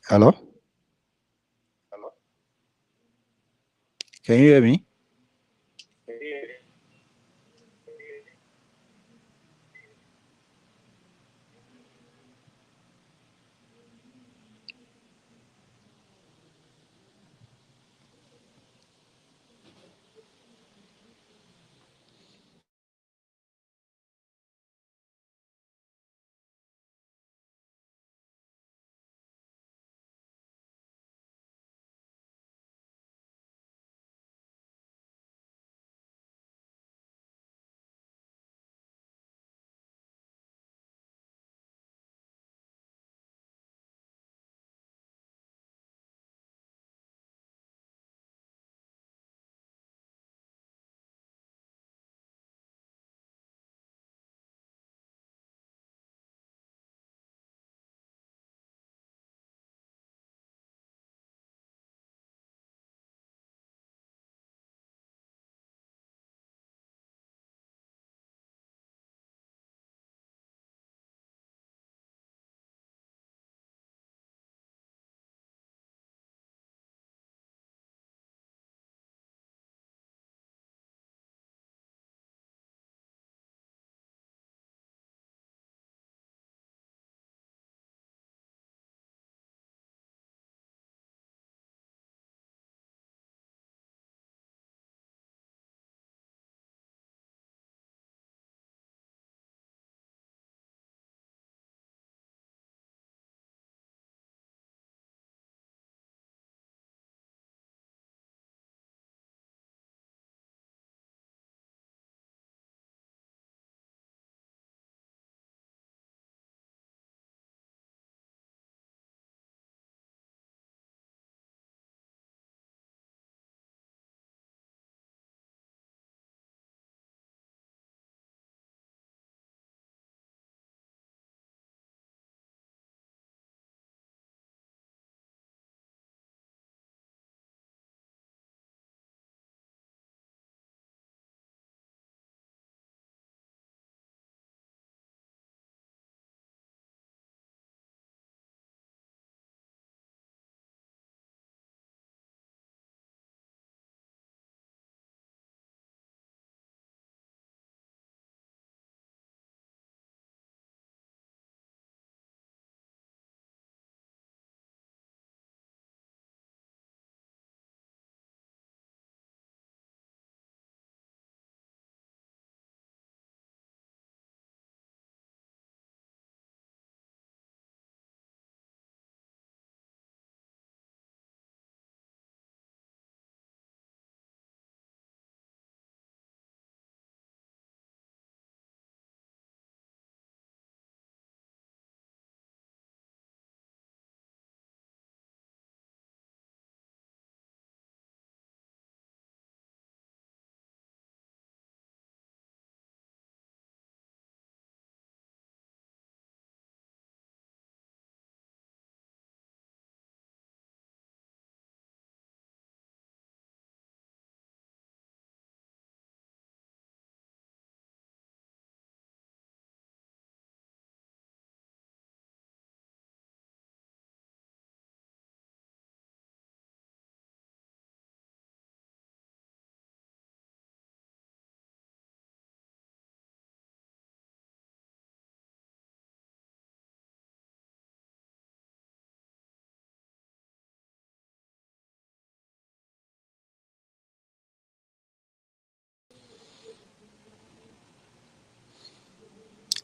Hello? Can you hear me?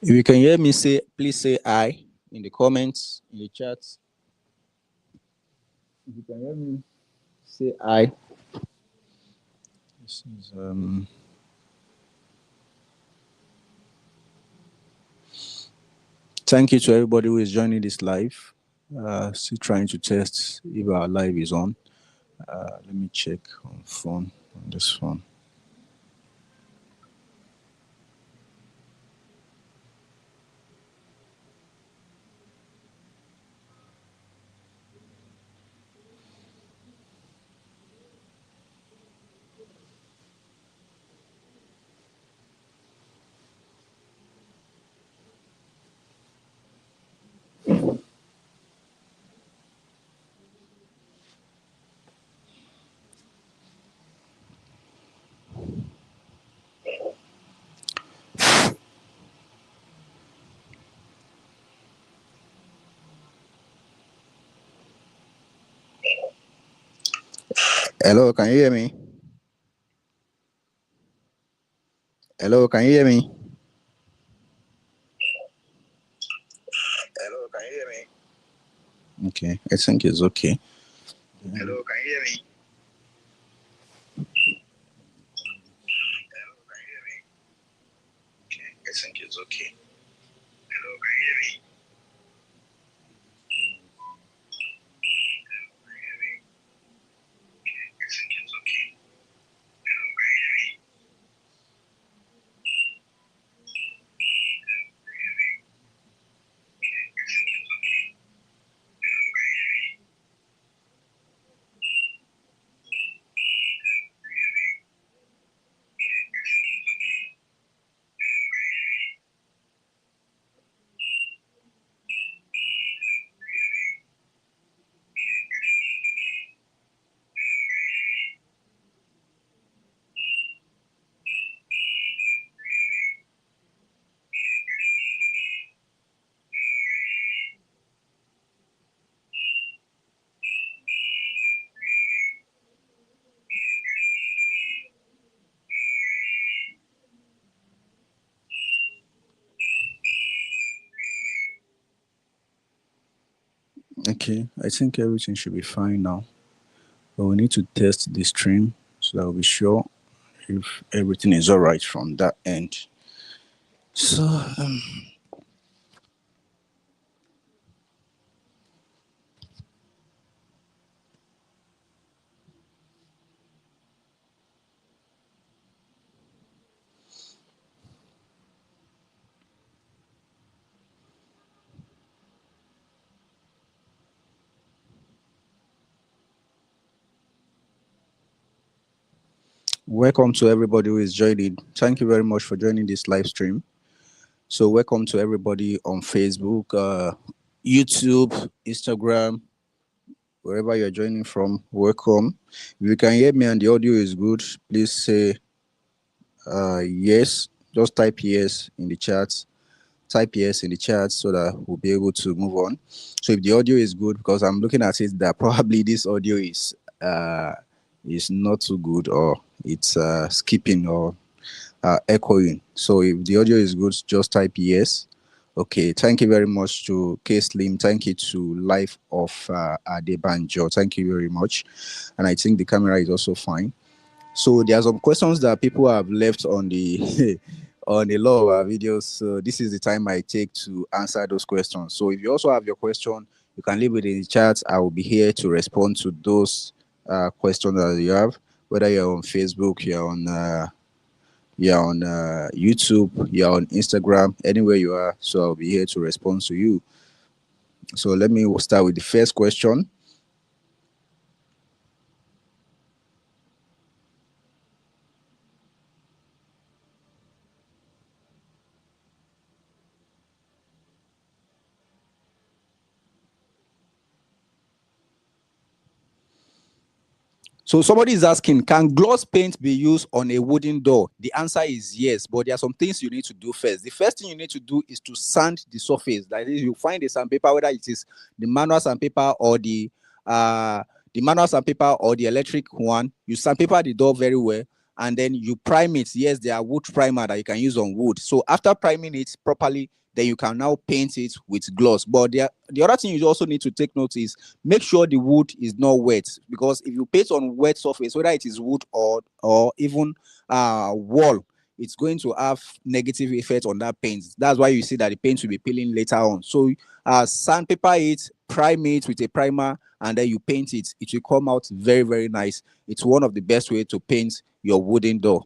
If you can hear me, say please say I in the comments, in the chat. If you can hear me, say I. This is Thank you to everybody who is joining this live. Still trying to test if our live is on. Let me check on this phone. Hello, can you hear me? Hello, can you hear me? Hello, can you hear me? Okay, I think it's okay. Hello, can you hear me? Hello, can you hear me? Okay, I think it's okay. Hello, can you hear me? Hello, can you hear me? Okay, I think it's okay. Hello, can you hear me? Hello, can you hear me? Okay, I think it's okay. Hello, can you hear me? Hello, can you hear me? Okay, I think it's okay. Hello, can you hear me? Hello, can you hear me? Okay, I think it's okay. Hello, can you hear me? Hello, can you hear me? Okay, I think it's okay. Hello, can you hear me? Hello, can you hear me? Okay, I think it's okay. Hello, can you hear me? Okay, I think everything should be fine now. But we need to test the stream so that we'll be sure if everything is all right from that end. So, welcome to everybody who is joining. Thank you very much for joining this live stream. So, welcome to everybody on Facebook, YouTube, Instagram, wherever you're joining from. Welcome. If you can hear me and the audio is good, please say yes. Just type yes in the chat. Type yes in the chat so that we'll be able to move on. So if the audio is good, because I'm looking at it that probably this audio is not too good, or it's skipping or echoing. So if the audio is good, just type yes. Okay, thank you very much to K Slim. Thank you to Life of Adebanjo. Thank you very much. And I think the camera is also fine. So there are some questions that people have left on the on a lot of our videos. So this is the time I take to answer those questions. So if you also have your question, you can leave it in the chat. I will be here to respond to those questions that you have, whether you're on Facebook, you're on YouTube, you're on Instagram, anywhere you are. So I'll be here to respond to you. So let me start with the first question. So somebody is asking, can gloss paint be used on a wooden door? The answer is yes, but there are some things you need to do first. The first thing you need to do is to sand the surface. That is, you find a sandpaper, whether it is the manual sandpaper or the manual sandpaper or the electric one. You sandpaper the door very well, and then you prime it. Yes, there are wood primer that you can use on wood. So after priming it properly, then you can now paint it with gloss. But the other thing you also need to take note is make sure the wood is not wet, because if you paint on wet surface, whether it is wood or even wall, it's going to have negative effect on that paint. That's why you see that the paint will be peeling later on. So sandpaper it, prime it with a primer, and then you paint it. It will come out very, very nice. It's one of the best way to paint your wooden door.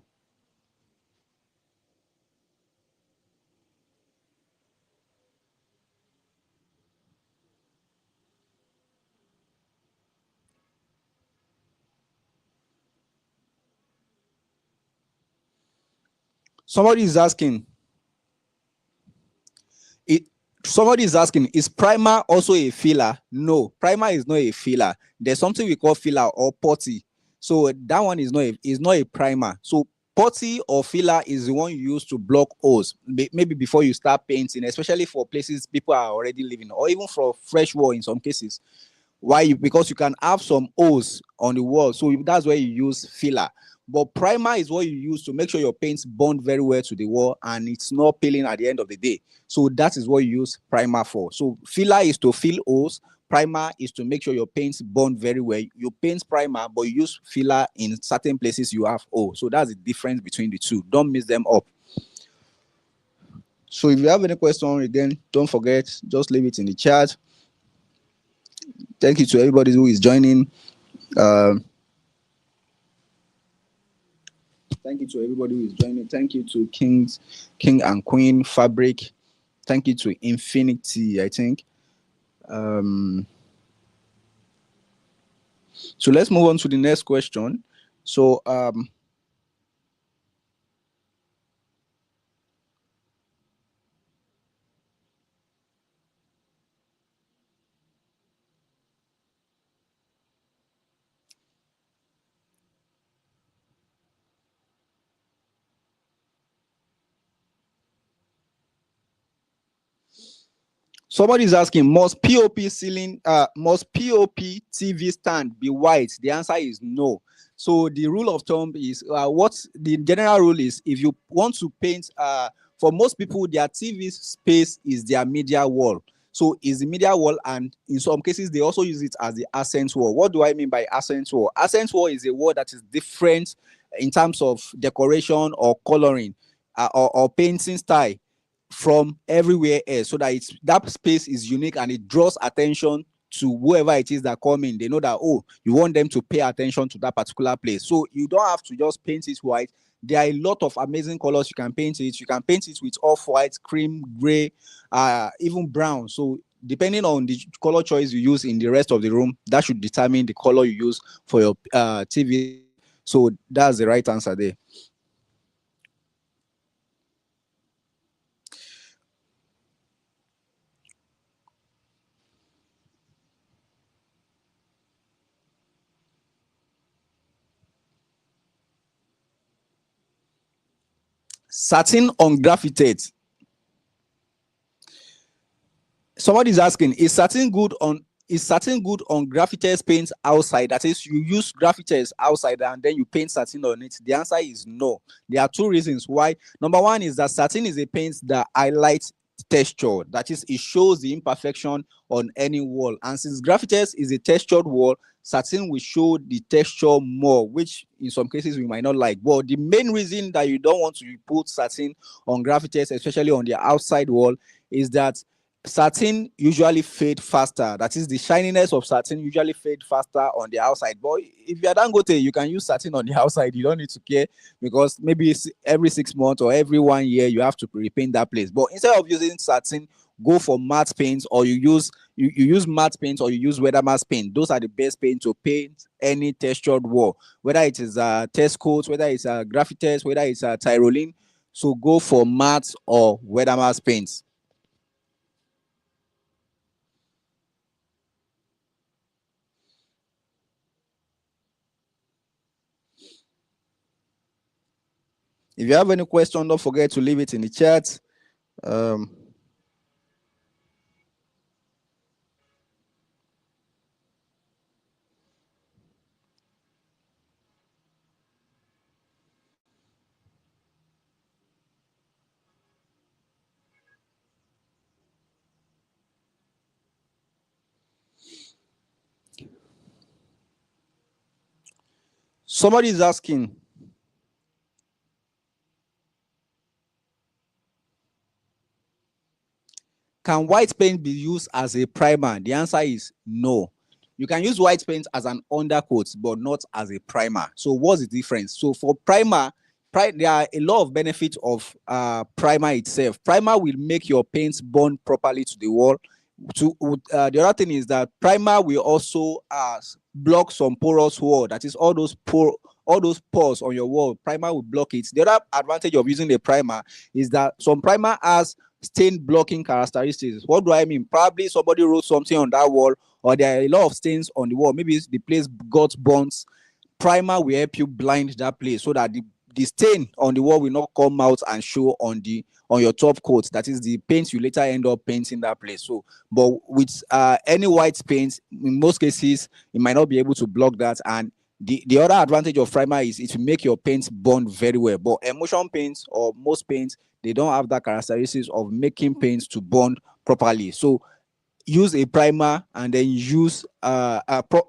Somebody is asking, somebody is asking, is primer also a filler? No, primer is not a filler. There's something we call filler or putty. So that one is not a primer. So putty or filler is the one you use to block holes, maybe before you start painting, especially for places people are already living, or even for fresh wall in some cases. Why? Because you can have some holes on the wall, so that's where you use filler. But primer is what you use to make sure your paints bond very well to the wall and it's not peeling at the end of the day. So that is what you use primer for. So filler is to fill holes. Primer is to make sure your paints bond very well. You paint primer, but you use filler in certain places you have holes. So that's the difference between the two. Don't mix them up. So if you have any question, again, don't forget, just leave it in the chat. Thank you to everybody who is joining. Thank you to everybody who is joining. Thank you to King and Queen Fabric. Thank you to Infinity, I think. So let's move on to the next question. So somebody is asking, must POP TV stand be white? The answer is no. So the rule of thumb is what the general rule is, if you want to paint, for most people, their TV space is their media wall. So is the media wall, and in some cases they also use it as the accent wall. What do I mean by accent wall? Accent wall is a wall that is different in terms of decoration or coloring or painting style from everywhere else, so that it's that space is unique and it draws attention to whoever it is that come in. They know that, oh, you want them to pay attention to that particular place. So you don't have to just paint it white. There are a lot of amazing colors you can paint it. You can paint it with off-white, cream, gray, even brown. So depending on the color choice you use in the rest of the room, that should determine the color you use for your TV. So that's the right answer there. Satin ungraffitate. Somebody is asking, is satin good on graffites paint outside? That is, you use graffites outside and then you paint satin on it. The answer is no. There are two reasons why. Number one is that satin is a paint that highlights texture. That is, it shows the imperfection on any wall. And since graffites is a textured wall, satin will show the texture more, which in some cases we might not like. But the main reason that you don't want to put satin on graffites, especially on the outside wall, is that satin usually fade faster. That is, the shininess of satin usually fade faster on the outside. But if you're Dangote, you can use satin on the outside. You don't need to care, because maybe every 6 months or every 1 year you have to repaint that place. But instead of using satin, go for matte paints, or you use matte paint, or you use weather mask paint. Those are the best paint to paint any textured wall, whether it is test coat, whether it's graffites, whether it's tyroline. So go for matte or weather mask paints. If you have any question, don't forget to leave it in the chat. Somebody is asking, can white paint be used as a primer? The answer is no. You can use white paint as an undercoat, but not as a primer. So what's the difference? So for primer, there are a lot of benefits of primer itself. Primer will make your paints bond properly to the wall. The other thing is that primer will also block some porous wall. That is, all those pores on your wall, primer will block it. The other advantage of using a primer is that some primer has stain blocking characteristics. What do I mean? Probably somebody wrote something on that wall, or there are a lot of stains on the wall. Maybe the place got burnt. Primer will help you blind that place, so that the stain on the wall will not come out and show on your top coat. That is the paint you later end up painting that place. So, but with any white paint, in most cases, it might not be able to block that. And the other advantage of primer is it will make your paint bond very well. But emulsion paints or most paints, they don't have that characteristics of making paints to bond properly. So use a primer and then use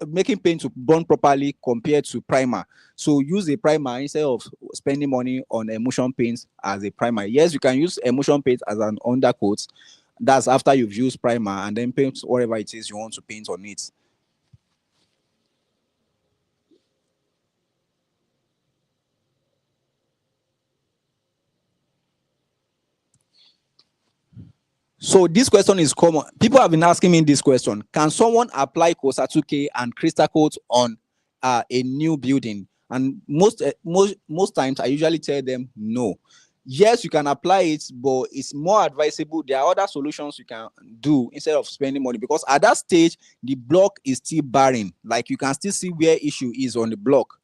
making paint to bond properly compared to primer. So use a primer instead of spending money on emulsion paints as a primer. Yes, you can use emulsion paint as an undercoat. That's after you've used primer, and then paint whatever it is you want to paint on it. So this question is common. People have been asking me this question. Can someone apply Kosa 2K and Crystal Coat on a new building? And most times I usually tell them no. Yes, you can apply it, but it's more advisable. There are other solutions you can do instead of spending money, because at that stage, the block is still barren. Like, you can still see where issue is on the block.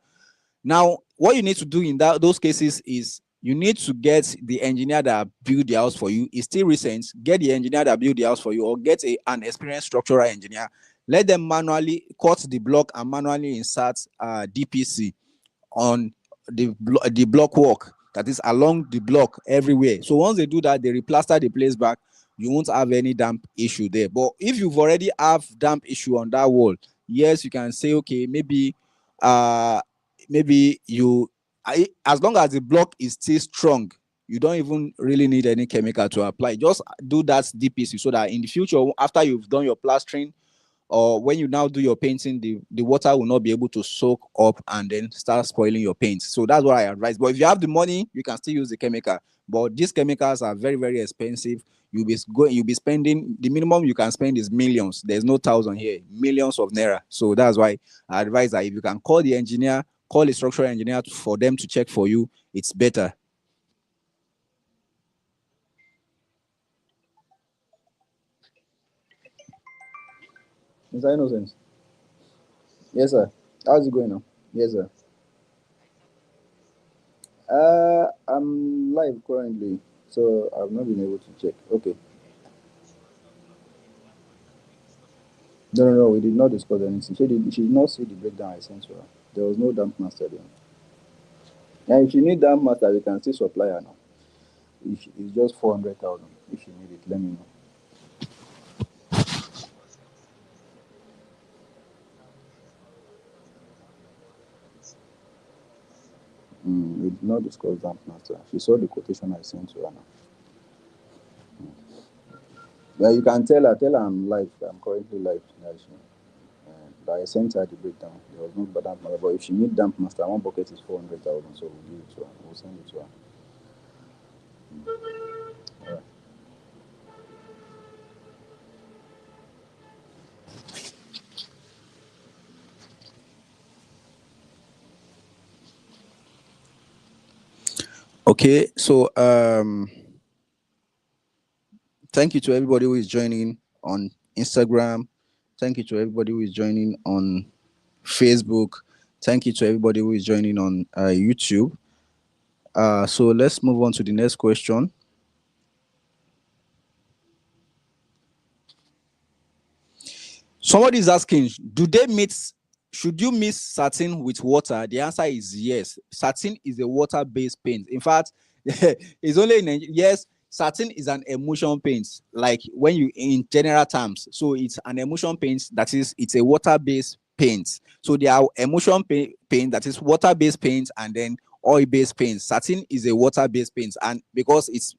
Now, what you need to do in those cases is you need to get the engineer that built the house for you. It's still recent. Get the engineer that built the house for you, or get an experienced structural engineer. Let them manually cut the block and manually insert DPC on the block work, that is along the block everywhere. So once they do that, they replaster the place back. You won't have any damp issue there. But if you've already have damp issue on that wall, yes, you can say, okay, maybe you, as long as the block is still strong, you don't even really need any chemical to apply. Just do that DPC, so that in the future, after you've done your plastering, or when you now do your painting, the water will not be able to soak up and then start spoiling your paint. So that's what I advise. But if you have the money, you can still use the chemical. But these chemicals are very, very expensive. You'll be spending, the minimum you can spend is millions. There's no thousand here, millions of naira. So that's why I advise that if you can call the engineer, call the structural engineer for them to check for you, it's better. Is that innocent? Yes, sir. How's it going now? Yes, sir. I'm live currently, so I've not been able to check. Okay. No, we did not discuss anything. She did not see the breakdown I sent to her. There was no damp master there. And if you need damp master, we can still supply her now. It's just 400,000. If you need it, let me know. We did not discuss damp master. She saw the quotation I sent to her now. Yeah, you can tell her I'm live. I'm currently live. That I sent her the breakdown. There was no damp master. But if she need damp master, one bucket is 400,000. So we'll give it to her. We'll send it to her. All right. Okay, so thank you to everybody who is joining on Instagram. Thank you to everybody who is joining on Facebook. Thank you to everybody who is joining on YouTube. So let's move on to the next question. Somebody is asking, should you mix satin with water? The answer is yes. Satin is a water-based paint. In fact, it's only yes, satin is an emulsion paint, like when you in general terms. So it's an emulsion paint, that is, it's a water-based paint. So there are emulsion paint that is water-based paint, and then oil-based paint. Satin is a water-based paint, and because it's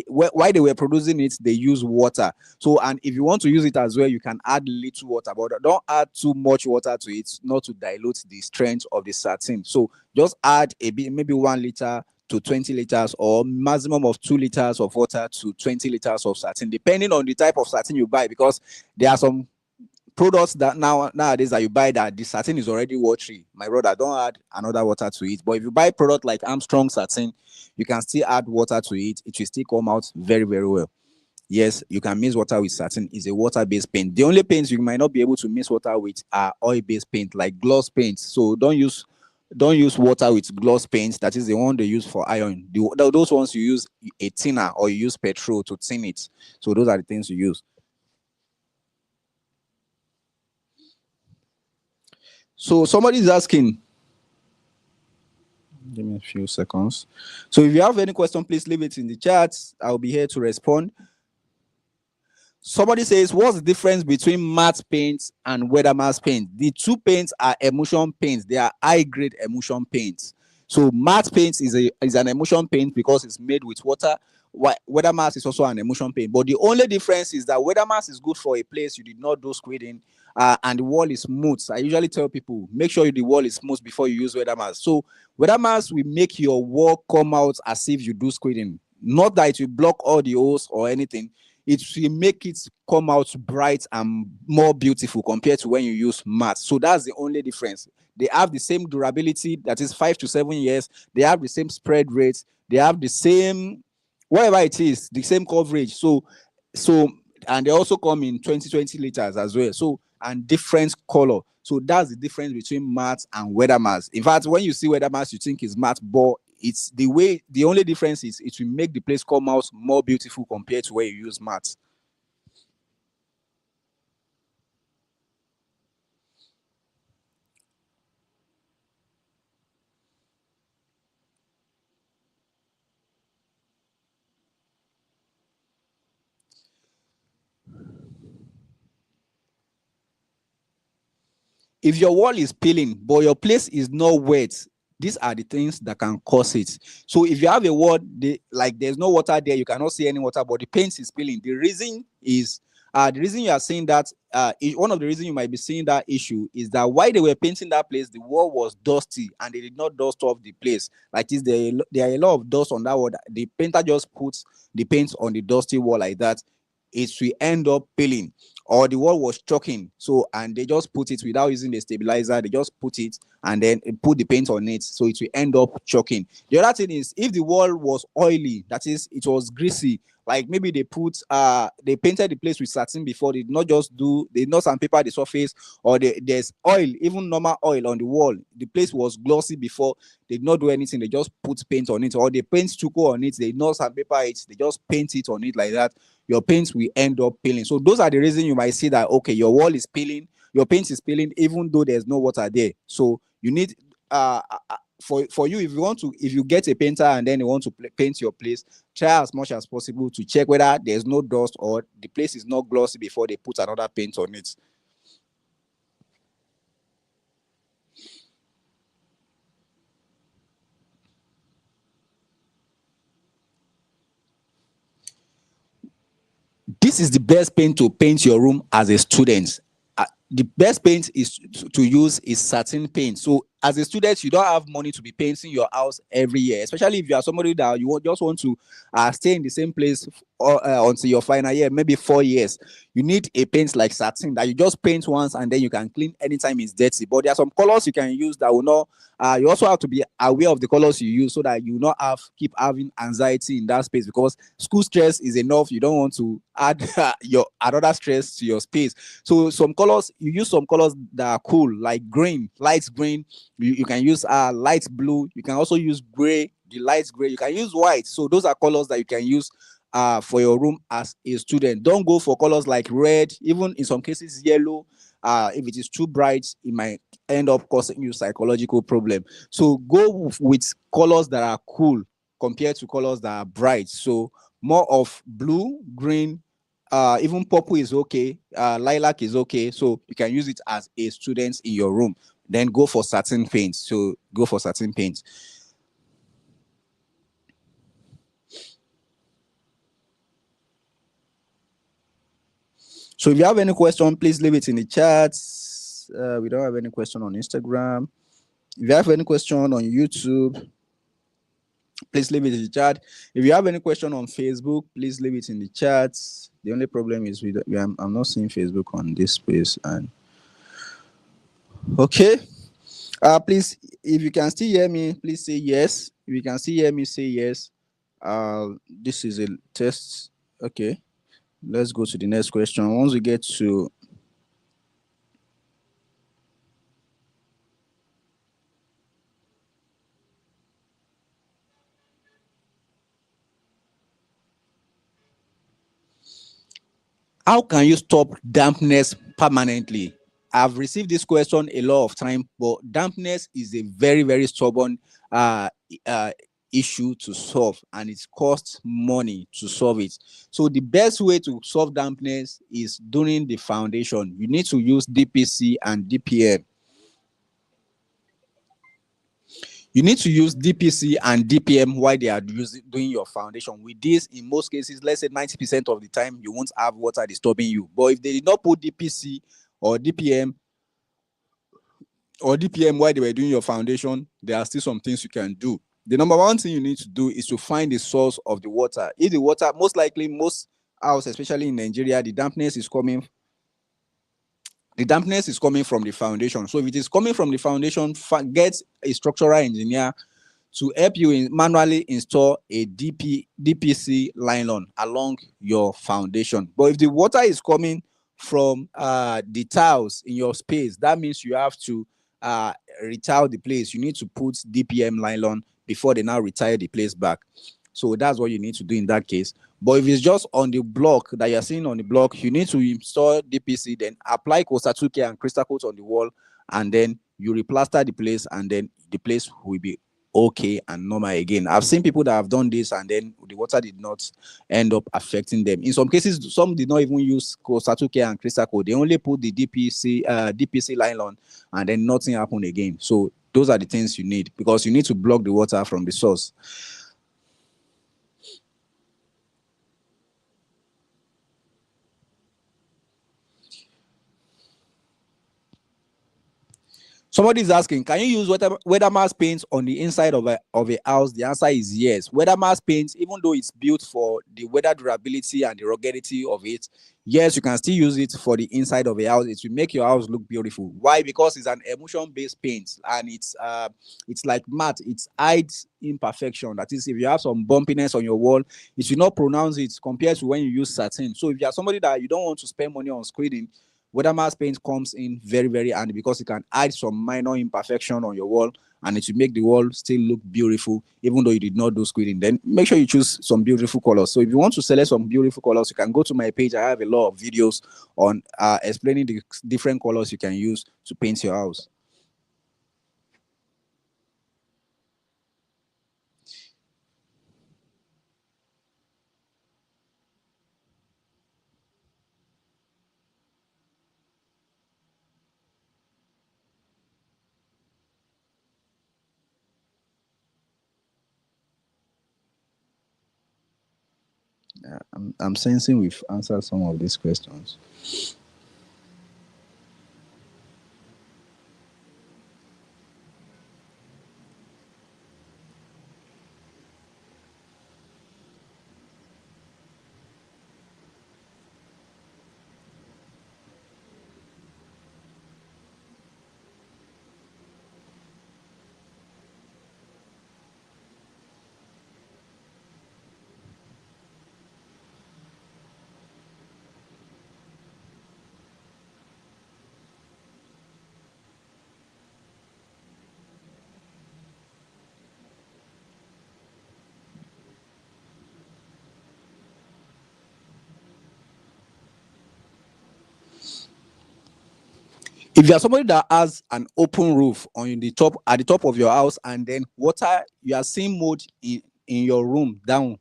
why they were producing it, they use water. So, and if you want to use it as well, you can add little water, but don't add too much water to it, not to dilute the strength of the satin. So just add a bit, maybe 1 liter to 20 liters, or maximum of 2 liters of water to 20 liters of satin, depending on the type of satin you buy, because there are some products that nowadays that you buy that the satin is already watery. My brother, don't add another water to it. But if you buy product like Armstrong satin, you can still add water to it. It will still come out very, very well. Yes, you can mix water with satin. It's a water-based paint. The only paints you might not be able to mix water with are oil-based paint, like gloss paints. So don't use Don't use water with gloss paint. That is the one they use for iron. Those ones you use a thinner or you use petrol to thin it. So those are the things you use. So somebody is asking. Give me a few seconds. So if you have any question, please leave it in the chat. I'll be here to respond. Somebody says, what's the difference between matte paint and weather mask paint? The two paints are emulsion paints. They are high grade emulsion paints. So matte paint is an emulsion paint because it's made with water. Weather mask is also an emulsion paint. But the only difference is that weather mask is good for a place you did not do squiding, and the wall is smooth. I usually tell people, make sure the wall is smooth before you use weather mask. So weather mask will make your wall come out as if you do squiding. Not that it will block all the holes or anything, it will make it come out bright and more beautiful compared to when you use matte. So that's the only difference. They have the same durability, that is 5 to 7 years. They have the same spread rates. They have the same, whatever it is, the same coverage. So and they also come in 2020 liters as well. So, and different color. So that's the difference between matte and weather mask. In fact, when you see weather mask, you think it's matte, but it's the way. The only difference is it will make the place come out more beautiful compared to where you use matte. If your wall is peeling but your place is not wet, these are the things that can cause it. So if you have a wall, like there's no water there, you cannot see any water, but the paint is peeling. The reason is the reason you are seeing that, one of the reasons you might be seeing that issue is that while they were painting that place, the wall was dusty and they did not dust off the place. Like this, there are a lot of dust on that wall. The painter just puts the paint on the dusty wall like that. It will end up peeling, or the wall was choking. So, and they just put it without using the stabilizer. They just put it and then put the paint on it. So it will end up choking. The other thing is, if the wall was oily, that is, it was greasy, like maybe they painted the place with satin before, they did not just do, they did not sandpaper the surface, or there's oil, even normal oil on the wall. The place was glossy before, they did not do anything, they just put paint on it, or they paint stucco on it, they did not sandpaper it, they just paint it on it like that. Your paint will end up peeling. So those are the reasons you might see that, okay, your wall is peeling, your paint is peeling, even though there's no water there. So you need for you, if you get a painter and then you want to paint your place, try as much as possible to check whether there's no dust or the place is not glossy before they put another paint on it. This is the best paint to paint your room as a student. The best paint is to use is satin paint. So as a student, you don't have money to be painting your house every year, especially if you are somebody that just want to stay in the same place until your final year, maybe 4 years. You need a paint like satin that you just paint once and then you can clean anytime it's dirty. But there are some colors you can use that will not. You also have to be aware of the colors you use so that you not keep having anxiety in that space, because school stress is enough. You don't want to add your another stress to your space. So some colors, you use some colors that are cool, like green, light green. You can use light blue. You can also use gray, the light gray. You can use white. So those are colors that you can use for your room as a student. Don't go for colors like red, even in some cases yellow. If it is too bright, it might end up causing you psychological problem. So go with colors that are cool compared to colors that are bright. So more of blue, green, even purple is okay, lilac is okay. So you can use it as a student in your room. Then go for satin paint. So go for satin paint. So if you have any question, please leave it in the chat. We don't have any question on Instagram. If you have any question on YouTube, please leave it in the chat. If you have any question on Facebook, please leave it in the chat. The only problem is I'm not seeing Facebook on this space. And okay, please, if you can still hear me, please say yes. If you can still hear me, say yes. This is a test. Okay, let's go to the next question. Once we get to How can you stop dampness permanently? I've received this question a lot of time, but dampness is a very, very stubborn uh, uh, issue to solve, and it costs money to solve it. So the best way to solve dampness is during the foundation. You need to use DPC and DPM. You need to use DPC and DPM while they are doing your foundation. With this, in most cases, let's say 90% of the time, you won't have water disturbing you. But if they did not put DPC or DPM while they were doing your foundation, there are still some things you can do. The number one thing you need to do is to find the source of the water. If the water, most likely, most house, especially in Nigeria, the dampness is coming from the foundation. So if it is coming from the foundation, get a structural engineer to help you manually install a DPC nylon along your foundation. But if the water is coming from the tiles in your space, that means you have to retile the place. You need to put DPM nylon before they now retire the place back. So that's what you need to do in that case. But if it's just on the block that you're seeing on the block, you need to install DPC, then apply Costa 2K and Crystal Coat on the wall, and then you replaster the place, and then the place will be okay and normal again. I've seen people that have done this, and then the water did not end up affecting them. In some cases, some did not even use Costa 2K and Crystal Coat. They only put the DPC nylon, and then nothing happened again. So those are the things you need, because you need to block the water from the source. Somebody is asking, can you use Weathermass paint on the inside of a house? The answer is yes. Weathermass paint, even though it's built for the weather durability and the ruggedity of it, yes, you can still use it for the inside of a house. It will make your house look beautiful. Why? Because it's an emulsion-based paint, and it's like matte. It hides imperfection. That is, if you have some bumpiness on your wall, it will not pronounce it compared to when you use satin. So if you are somebody that you don't want to spend money on screening, Weathermass paint comes in very, very handy, because it can add some minor imperfection on your wall, and it will make the wall still look beautiful, even though you did not do screening. Then make sure you choose some beautiful colors. So if you want to select some beautiful colors, you can go to my page. I have a lot of videos on explaining the different colors you can use to paint your house. I'm sensing we've answered some of these questions. If you are somebody that has an open roof on the top, at the top of your house, and then water, you are seeing mold in your room down,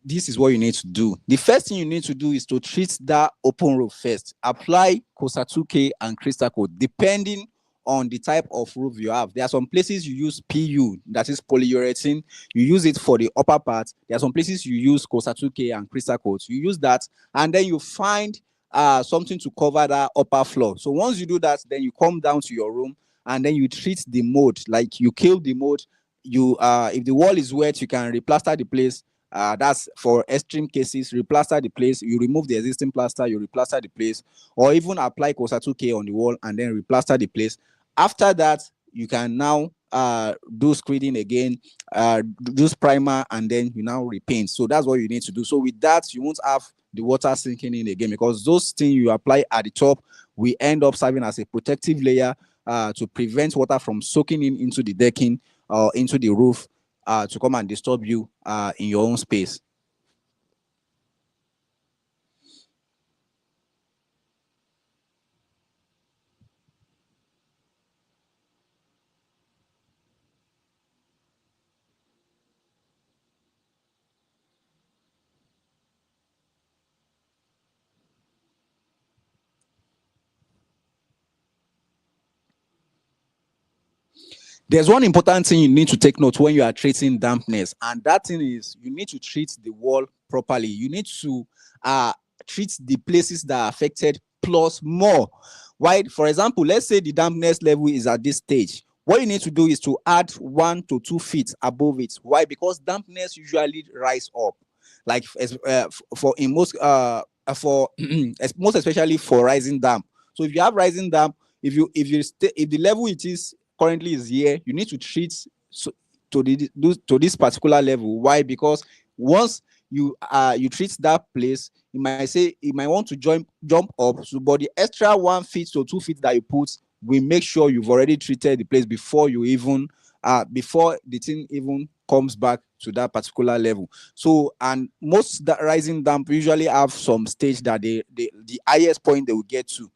this is what you need to do. The first thing you need to do is to treat that open roof first. Apply Costa 2K and Crystal Coat, depending on the type of roof you have. There are some places you use PU, that is polyurethane. You use it for the upper part. There are some places you use Costa 2K and Crystal Coat. You use that, and then you find something to cover that upper floor. So once you do that, then you come down to your room, and then you treat the mold, like you kill the mold. You if the wall is wet, you can replaster the place. That's for extreme cases. Replaster the place, you remove the existing plaster, you replaster the place, or even apply Costa 2K on the wall and then replaster the place. After that, you can now do screening again, do primer, and then you now repaint. So that's what you need to do. So with that, you won't have the water sinking in again, because those things you apply at the top will end up serving as a protective layer to prevent water from soaking into the decking or into the roof to come and disturb you in your own space. There's one important thing you need to take note when you are treating dampness, and that thing is you need to treat the wall properly. You need to treat the places that are affected plus more. Why? For example, let's say the dampness level is at this stage. What you need to do is to add 1 to 2 feet above it. Why? Because dampness usually rise up, like for in most for most especially for rising damp. So if you have rising damp, if the level it is currently is here, you need to treat so, to this particular level. Why? Because once you treat that place, it might want to jump up. So, but the extra 1 feet to 2 feet that you put will make sure you've already treated the place before you even before the thing even comes back to that particular level. So, and most that rising damp usually have some stage that the highest point they will get to.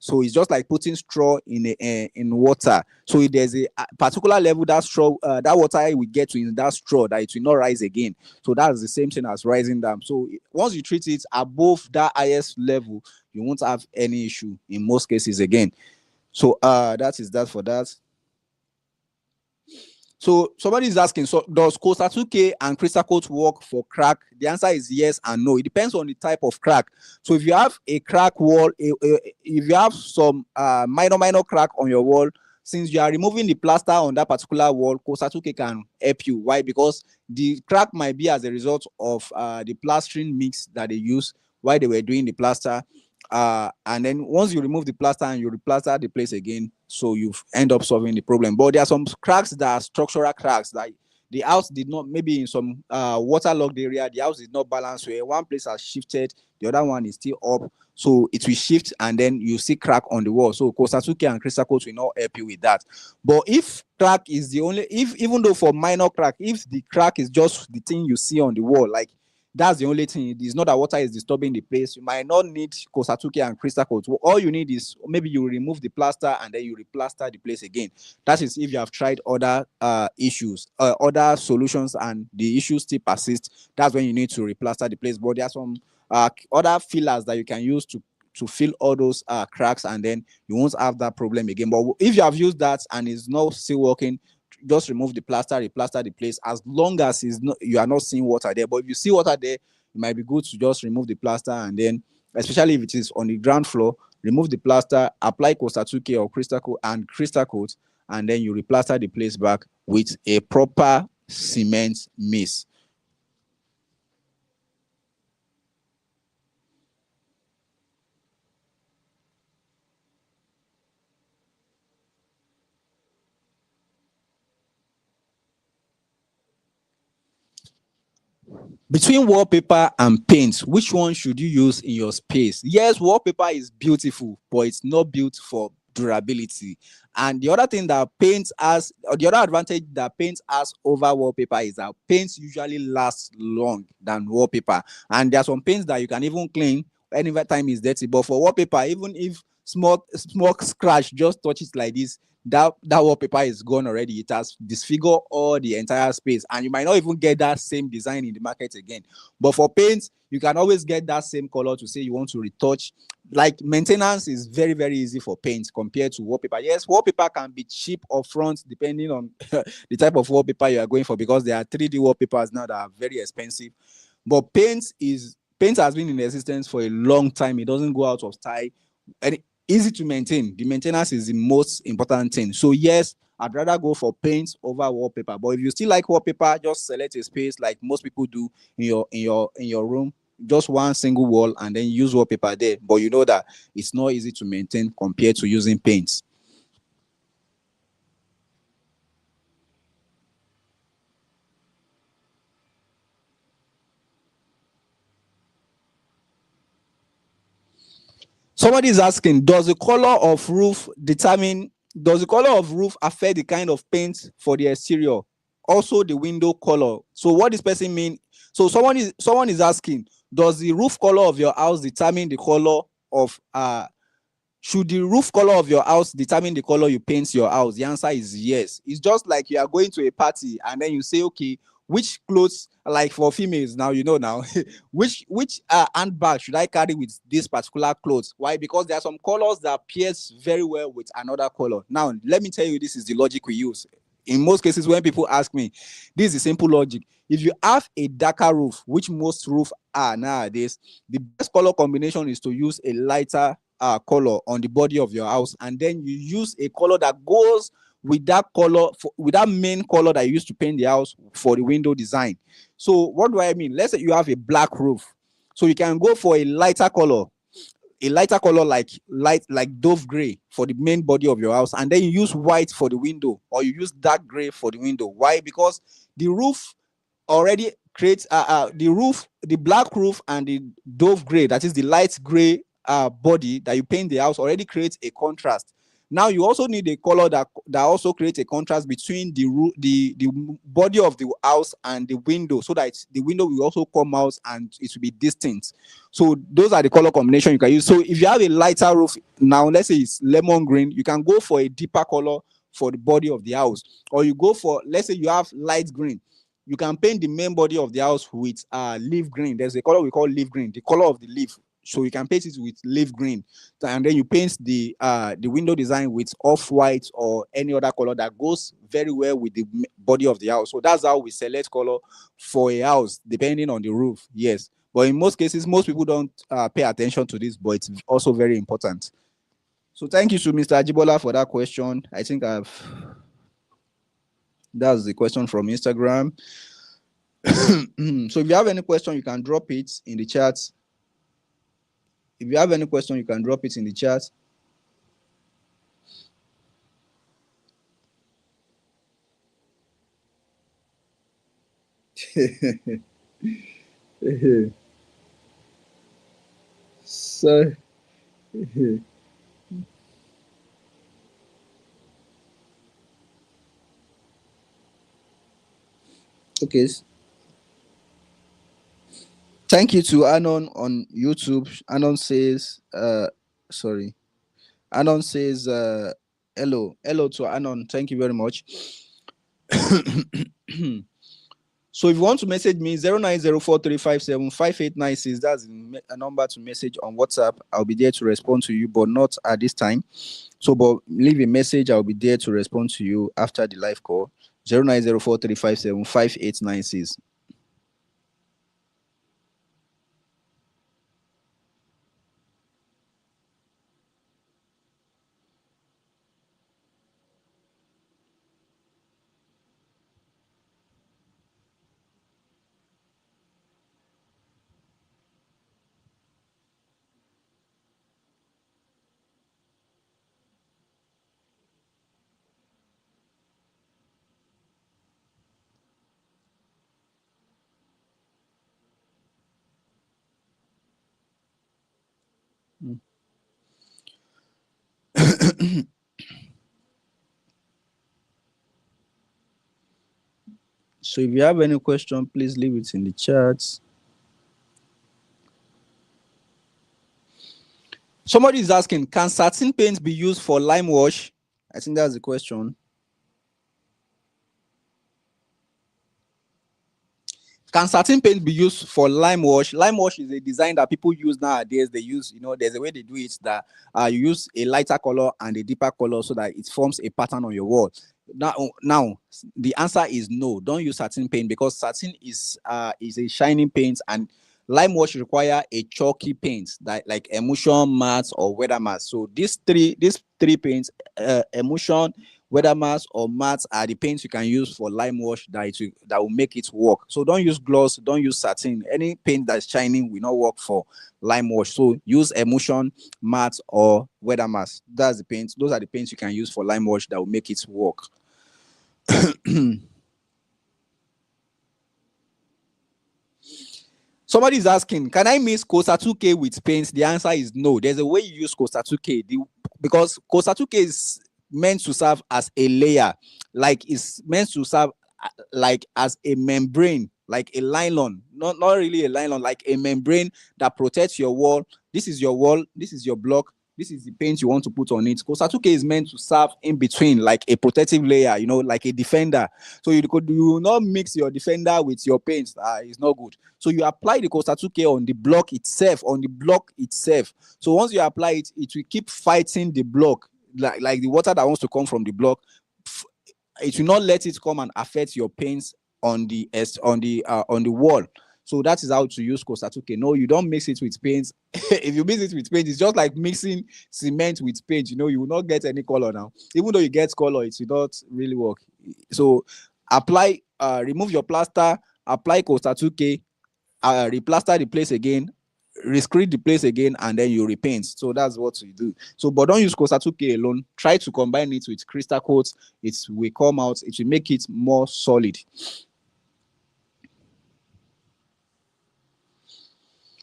So it's just like putting straw in water. So if there's a particular level that straw that water will get to in that straw, that it will not rise again. So that's the same thing as rising damp. So once you treat it above that highest level, you won't have any issue in most cases again. So that is that for that. So somebody is asking, so does Costa 2K and Crystal Coat work for crack? The answer is yes and no. It depends on the type of crack. So if you have a crack wall, if you have some minor crack on your wall, since you are removing the plaster on that particular wall, Costa 2K can help you. Why? Because the crack might be as a result of the plastering mix that they use while they were doing the plaster. And then once you remove the plaster and you replaster the place again, so you end up solving the problem. But there are some cracks that are structural cracks, like the house did not, maybe in some waterlogged area, the house did not balance where one place has shifted, the other one is still up, so it will shift and then you see crack on the wall. So Costa 2K and Crystal Coat will not help you with that. But if crack is the only, if even though for minor crack, if the crack is just the thing you see on the wall, like that's the only thing. It's not that water is disturbing the place. You might not need Costa 2K and Crystal Coat. All you need is maybe you remove the plaster and then you replaster the place again. That is if you have tried other issues, other solutions, and the issues still persist. That's when you need to replaster the place. But there are some other fillers that you can use to fill all those cracks, and then you won't have that problem again. But if you have used that and it's not still working, just remove the plaster, replaster the place, as long as you are not seeing water there. But if you see water there, it might be good to just remove the plaster, and then especially if it is on the ground floor, remove the plaster, apply Costa 2K or Crystal Coat, and then you replaster the place back with a proper cement mix. Between wallpaper and paint, which one should you use in your space? Yes, wallpaper is beautiful, but it's not built for durability. And the other thing that paint has, or the other advantage that paint has over wallpaper, is that paints usually last long than wallpaper. And there are some paints that you can even clean any time it's dirty. But for wallpaper, even if small scratch just touches like this, that wallpaper is gone already. It has disfigured all the entire space, and you might not even get that same design in the market again. But for paint, you can always get that same color to say you want to retouch. Like, maintenance is very, very easy for paint compared to wallpaper. Yes, wallpaper can be cheap upfront depending on the type of wallpaper you are going for, because there are 3D wallpapers now that are very expensive. But paint has been in existence for a long time. It doesn't go out of style, and easy to maintain. The maintenance is the most important thing. So yes, I'd rather go for paint over wallpaper. But if you still like wallpaper, just select a space like most people do in your room, just one single wall, and then use wallpaper there. But you know that it's not easy to maintain compared to using paints. Somebody is asking, does the color of roof affect the kind of paint for the exterior? Also the window color. So what this person mean? So someone is asking, does the roof color of your house determine the color of should the roof color of your house determine the color you paint your house? The answer is yes. It's just like you are going to a party and then you say, okay, which clothes, like for females now, now, which handbag should I carry with this particular clothes? Why? Because there are some colors that pairs very well with another color. Now, let me tell you, this is the logic we use in most cases, when people ask me, this is simple logic. If you have a darker roof, which most roofs are nowadays, the best color combination is to use a lighter color on the body of your house, and then you use a color that goes with that color, with that main color that you used to paint the house for the window design. So what do I mean? Let's say you have a black roof, so you can go for a lighter color, like dove gray for the main body of your house, and then you use white for the window, or you use dark gray for the window. Why? Because the roof already creates the black roof and the dove gray, that is the light gray body that you paint the house, already creates a contrast. Now you also need a color that also creates a contrast between the body of the house and the window, so that the window will also come out and it will be distinct. So those are the color combination you can use. So if you have a lighter roof, now let's say it's lemon green, you can go for a deeper color for the body of the house. Or you go for, let's say you have light green, you can paint the main body of the house with leaf green. There's a color we call leaf green, the color of the leaf. So you can paint it with leaf green, and then you paint the window design with off-white or any other color that goes very well with the body of the house. So that's how we select color for a house, depending on the roof. Yes, but in most cases, most people don't pay attention to this, but it's also very important. So thank you to Mr. Ajibola for that question. I think that's the question from Instagram. So if you have any question, you can drop it in the chat. If you have any question, you can drop it in the chat. So okay, thank you to Anon on YouTube. Anon says Anon says hello to Anon. Thank you very much. So if you want to message me, 0904357589, that's a number to message on WhatsApp. I'll be there to respond to you, but not at this time. So, but leave a message. I'll be there to respond to you after the live call. 0904357589. So if you have any question, please leave it in the chat. Somebody is asking, can satin paint be used for lime wash? I think that's the question. Can satin paint be used for lime wash? Lime wash is a design that people use nowadays. They use, there's a way they do it that you use a lighter color and a deeper color so that it forms a pattern on your wall. Now, the answer is no. Don't use satin paint, because satin is a shining paint, and lime wash require a chalky paint like emulsion, matte, or weather matte. So these three paints, emulsion, weather matte, or matte, are the paints you can use for lime wash that will make it work. So don't use gloss, don't use satin. Any paint that's shining will not work for lime wash. So use emulsion, matte, or weather matte. That's the paint. Those are the paints you can use for lime wash that will make it work. Somebody is asking, can I mix Costa 2K with paints? The answer is no. There's a way you use Costa 2K, because Costa 2K is meant to serve as a layer, like it's meant to serve like as a membrane, like a nylon, not really a nylon, like a membrane that protects your wall. This is your wall, this is your block, this is the paint you want to put on it. Costa 2K is meant to serve in between, like a protective layer, like a defender. So you will not mix your defender with your paint. It's not good. So you apply the Costa 2K on the block itself. So once you apply it, it will keep fighting the block, like the water that wants to come from the block. it will not let it come and affect your paints on the wall. So that is how to use Costa 2K. No, you don't mix it with paint. If you mix it with paint, it's just like mixing cement with paint. You will not get any color now. Even though you get color, it will not really work. So apply, remove your plaster, apply Costa 2K, replaster the place again, rescreen the place again, and then you repaint. So that's what you do. So, but don't use Costa 2K alone. Try to combine it with crystal coat. It will come out. It will make it more solid.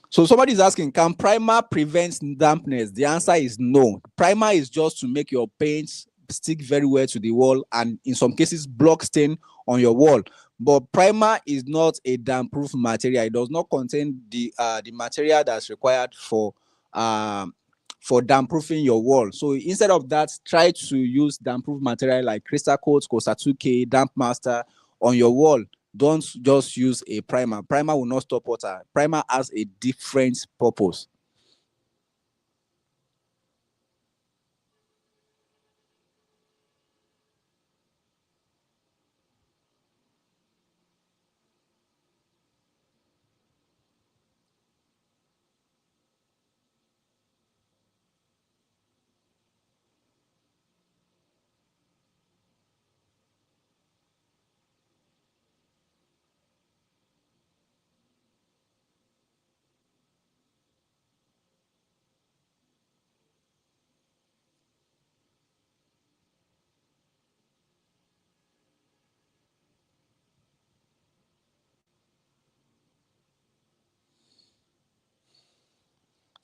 So somebody is asking, can primer prevent dampness? The answer is no. Primer is just to make your paint stick very well to the wall, and in some cases block stain on your wall. But primer is not a damp-proof material. It does not contain the material that's required for damp-proofing your wall. So instead of that, try to use damp-proof material like Crystal Coat, Costa 2K, Damp Master on your wall. Don't just use a primer. Primer will not stop water. Primer has a different purpose.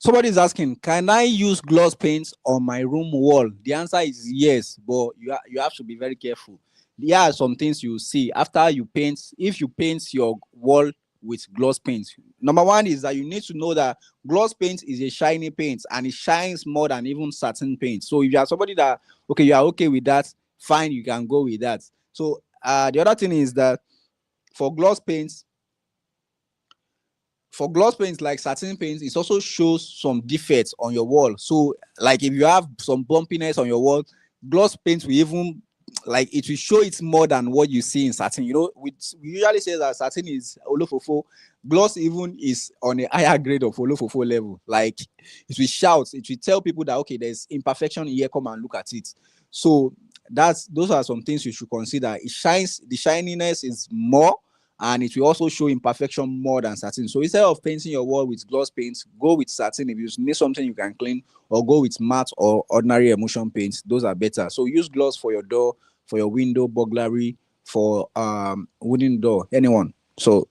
Somebody is asking, can I use gloss paints on my room wall? The answer is yes, but you have to be very careful. There are some things you see after you paint. If you paint your wall with gloss paint, number one is that you need to know that gloss paint is a shiny paint, and it shines more than even satin paint. So if you are somebody that, okay, you are okay with that, fine, you can go with that. So the other thing is that for gloss paints, like satin paints, it also shows some defects on your wall. So like if you have some bumpiness on your wall, gloss paint will even, like, it will show it more than what you see in satin. We usually say that satin is olofofo. Gloss even is on a higher grade of olofofo level. Like, it will shout, it will tell people that, okay, there's imperfection here, come and look at it. So those are some things you should consider. It shines, the shininess is more, and it will also show imperfection more than satin. So instead of painting your wall with gloss paint, go with satin. If you need something you can clean, or go with matte or ordinary emulsion paints. Those are better. So use gloss for your door, for your window, burglary, for wooden door, anyone. So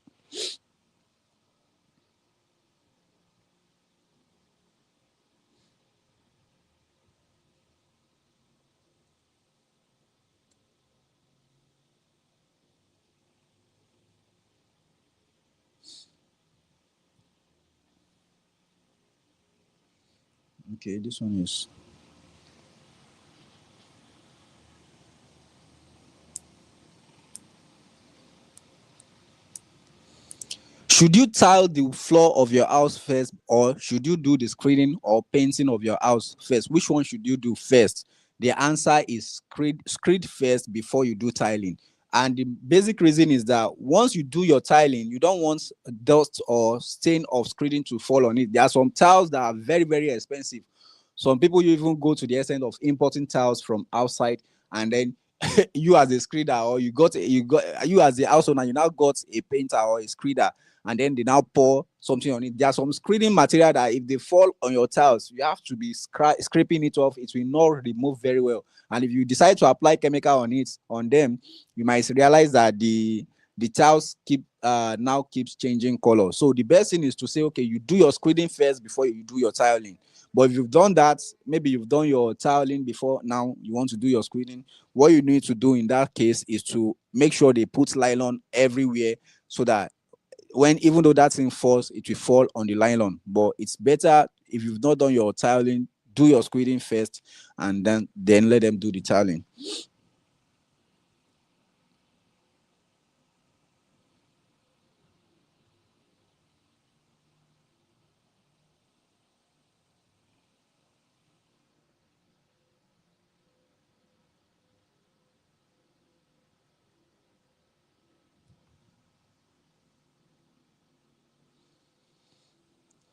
okay, this one is, should you tile the floor of your house first, or should you do the screening or painting of your house first? Which one should you do first? The answer is screed first before you do tiling. And the basic reason is that once you do your tiling, you don't want dust or stain of screeding to fall on it. There are some tiles that are very, very expensive. Some people even go to the extent of importing tiles from outside, and then you as a screeder, or you as the house owner, you now got a painter or a screeder, and then they now pour something on it. There's some screening material that if they fall on your tiles, you have to be scraping it off. It will not remove very well. And if you decide to apply chemical on them, you might realize that the tiles now keeps changing color. So the best thing is to say, okay, you do your screening first before you do your tiling. But if you've done that, maybe you've done your tiling before, now you want to do your screening, what you need to do in that case is to make sure they put nylon everywhere, so that even though that thing falls, it will fall on the nylon. But it's better, if you've not done your tiling, do your screening first, and then let them do the tiling.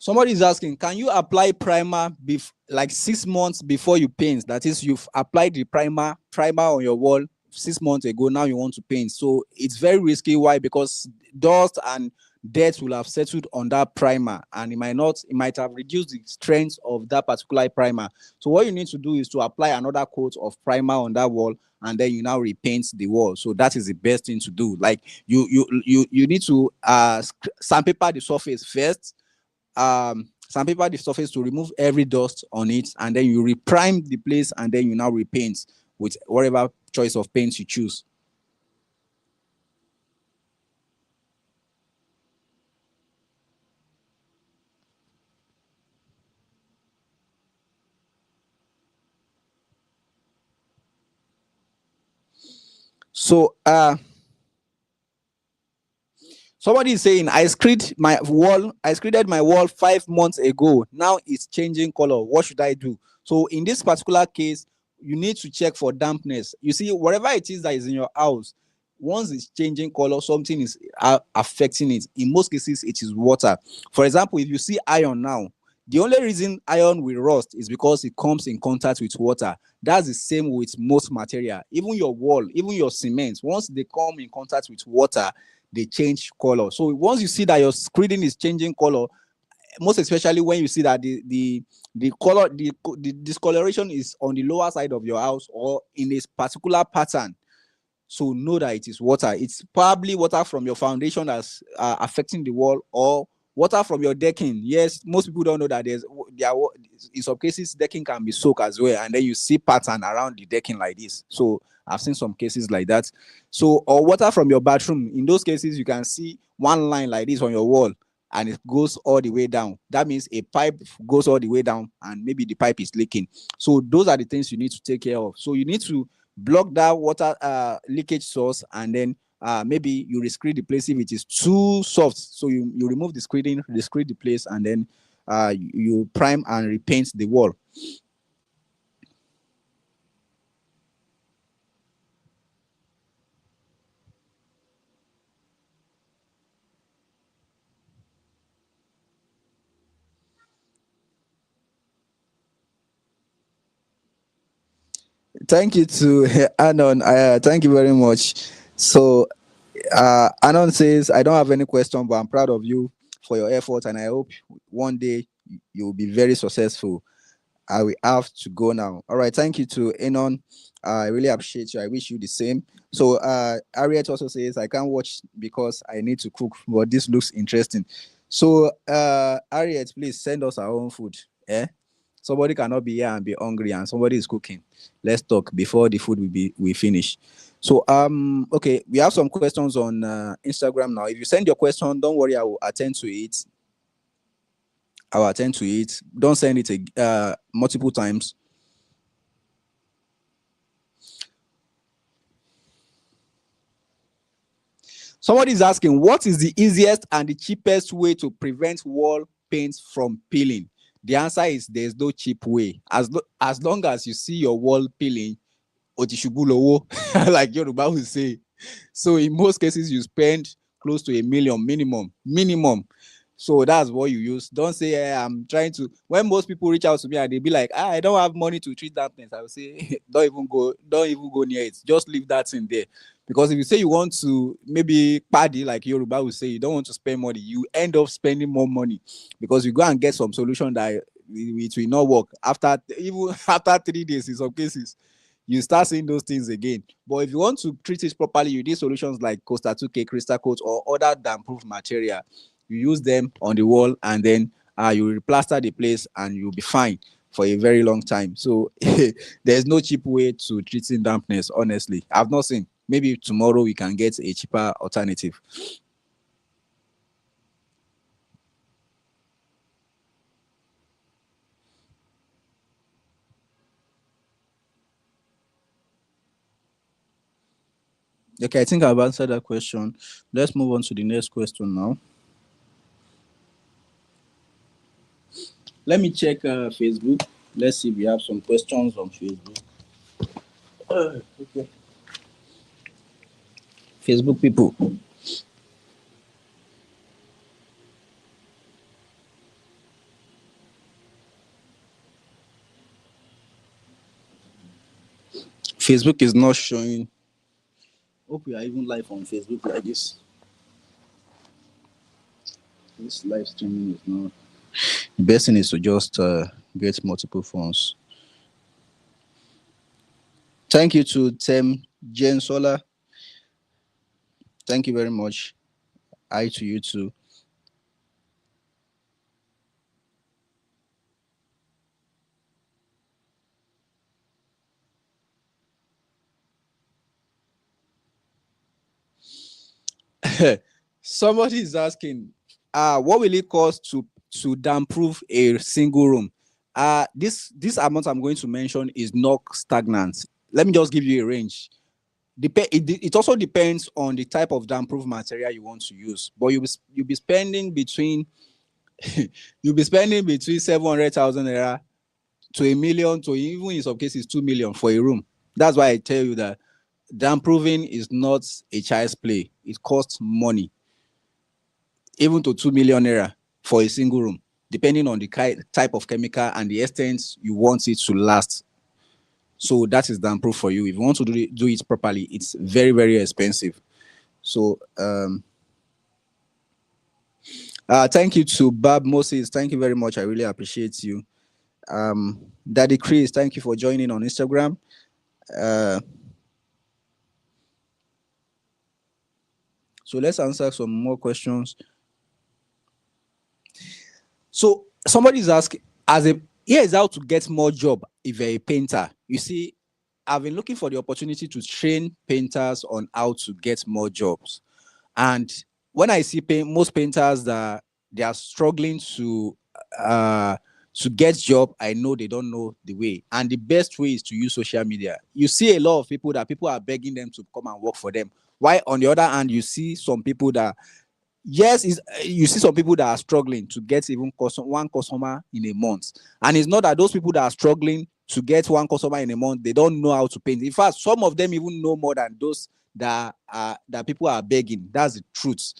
Somebody is asking, can you apply primer like 6 months before you paint? That is, you've applied the primer on your wall 6 months ago. Now you want to paint. So it's very risky. Why? Because dust and dirt will have settled on that primer, and it might have reduced the strength of that particular primer. So what you need to do is to apply another coat of primer on that wall, and then you now repaint the wall. So that is the best thing to do. Like you need to sandpaper the surface first, sandpaper the surface to remove every dust on it, and then you reprime the place, and then you now repaint with whatever choice of paints you choose. So somebody is saying, I screeded my wall 5 months ago. Now it's changing color. What should I do? So in this particular case, you need to check for dampness. You see, whatever it is that is in your house, once it's changing color, something is affecting it. In most cases, it is water. For example, if you see iron now, the only reason iron will rust is because it comes in contact with water. That's the same with most material. Even your wall, even your cement, once they come in contact with water, they change color. So once you see that your screen is changing color, most especially when you see that the color, the discoloration is on the lower side of your house or in a particular pattern, so know that it is water. It's probably water from your foundation that's affecting the wall, or water from your decking. Yes, most people don't know that in some cases decking can be soaked as well, and then you see pattern around the decking like this. So I've seen some cases like that. So, or water from your bathroom. In those cases, you can see one line like this on your wall, and it goes all the way down. That means a pipe goes all the way down, and maybe the pipe is leaking. So those are the things you need to take care of. So you need to block that water leakage source, and then maybe you rescreed the place if it is too soft. So you remove the screeding, rescreed the place, and then you prime and repaint the wall. Thank you to Anon. Thank you very much. So Anon says, I don't have any question, but I'm proud of you for your effort, and I hope one day you will be very successful. I will have to go now. All right. Thank you to Anon. I really appreciate you. I wish you the same. So Harriet also says, I can't watch because I need to cook, but this looks interesting. So Harriet, please send us our own food. Eh? Somebody cannot be here and be hungry, and somebody is cooking. Let's talk before the food we finish. So okay, we have some questions on Instagram now. If you send your question, don't worry, I will attend to it. Don't send it multiple times. Somebody is asking, what is the easiest and the cheapest way to prevent wall paint from peeling? The answer is there's no cheap way. As long as you see your wall peeling, otishubulowo, like Yoruba will say. So in most cases, you spend close to $1 million minimum. So that's what you use. Don't say, hey, I'm trying to. When most people reach out to me and they be like, I don't have money to treat dampness, I will say, don't even go near it. Just leave that in there. Because if you say you want to maybe party, like Yoruba will say, you don't want to spend money, you end up spending more money because you go and get some solution that it will not work even after 3 days in some cases. You start seeing those things again. But if you want to treat it properly, you need solutions like Costa 2K, Crystal Coat, or other damp-proof material. You use them on the wall, and then you replaster the place, and you'll be fine for a very long time. So there's no cheap way to treating dampness, honestly. I've not seen. Maybe tomorrow we can get a cheaper alternative. Okay, I think I've answered that question. Let's move on to the next question now. Let me check Facebook. Let's see if we have some questions on Facebook. Okay. Facebook people. Facebook is not showing. Hope we are even live on Facebook like this. This live streaming is not. The best thing is to just get multiple phones. Thank you to Tem Jane Sola. Thank you very much. Hi to you too. Somebody is asking, what will it cost to damp-proof a single room? This amount I'm going to mention is not stagnant. Let me just give you a range. It also depends on the type of damp-proof material you want to use, but you'll be spending between 700,000 naira to 1 million, to even in some cases 2 million for a room. That's why I tell you that damp-proofing is not a child's play. It costs money, even to 2 million naira for a single room, depending on the type of chemical and the extent you want it to last. So that is damp-proof for you. If you want to do it properly, it's very, very expensive. So thank you to Bab Moses. Thank you very much. I really appreciate you. Daddy Chris, thank you for joining on Instagram. So let's answer some more questions. So somebody's asking, here is how to get more job if you're a painter. You see, I've been looking for the opportunity to train painters on how to get more jobs. And when I see most painters that they are struggling to get job, I know they don't know the way. And the best way is to use social media. You see a lot of people are begging them to come and work for them. Why on the other hand, you see some people that, you see some people that are struggling to get even one customer in a month. And it's not that those people that are struggling to get one customer in a month, they don't know how to paint. In fact, some of them even know more than those that people are begging. That's the truth.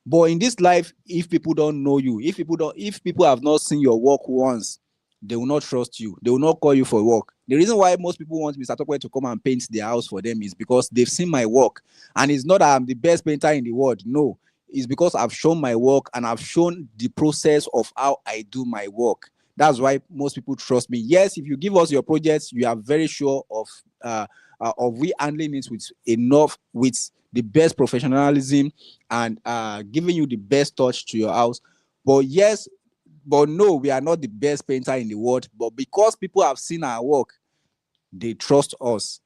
But in this life, if people don't know you, if people have not seen your work once, they will not trust you. They will not call you for work. The reason why most people want Mr. Tokwe to come and paint their house for them is because they've seen my work. And it's not that I'm the best painter in the world. No, it's because I've shown my work and I've shown the process of how I do my work. That's why most people trust me. Yes, if you give us your projects, you are very sure of we handling it with the best professionalism and giving you the best touch to your house. But no, we are not the best painter in the world. But because people have seen our work, they trust us.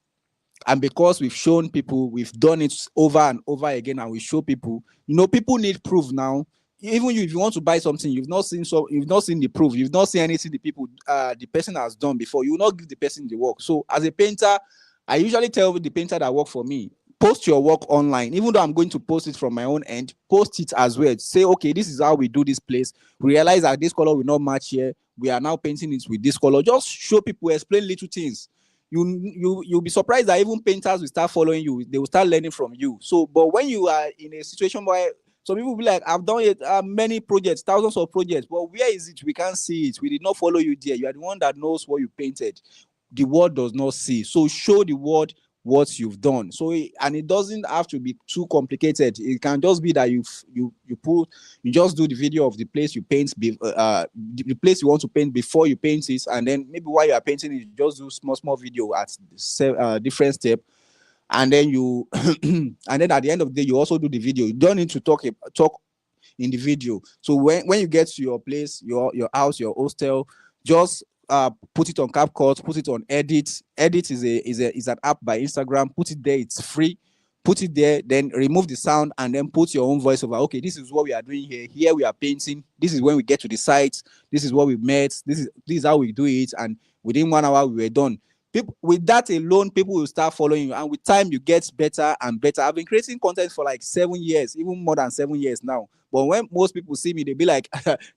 And because we've shown people, we've done it over and over again, and we show people, people need proof now. Even if you want to buy something, you've not seen the proof, you've not seen anything the person has done before, you will not give the person the work. So as a painter, I usually tell the painter that work for me, post your work online. Even though I'm going to post it from my own end, post it as well. Say, okay, this is how we do this place. Realize that this color will not match here. We are now painting it with this color. Just show people, explain little things. You'll be surprised that even painters will start following you. They will start learning from you. So, but when you are in a situation where some people will be like, I've done it, many projects, thousands of projects, but where is it? We can't see it. We did not follow you there. You are the one that knows what you painted. The world does not see. So show the world what you've done. So, and it doesn't have to be too complicated. It can just be that you just do the video of the place you paint, the place you want to paint before you paint it, and then maybe while you are painting it, you just do small video at different step, and then you and then at the end of the day, you also do the video. You don't need to talk in the video. So when you get to your place, your house, your hostel, just put it on CapCut, put it on Edit. Edit is an app by Instagram. Put it there, it's free. Put it there, then remove the sound, and then put your own voice over. Okay, this is what we are doing here. Here we are painting. This is when we get to the site. This is what we met. This is how we do it. And within 1 hour, we were done. With that alone, people will start following you, and with time, you get better and better. I've been creating content for like 7 years, even more than 7 years now. But when most people see me, they be like,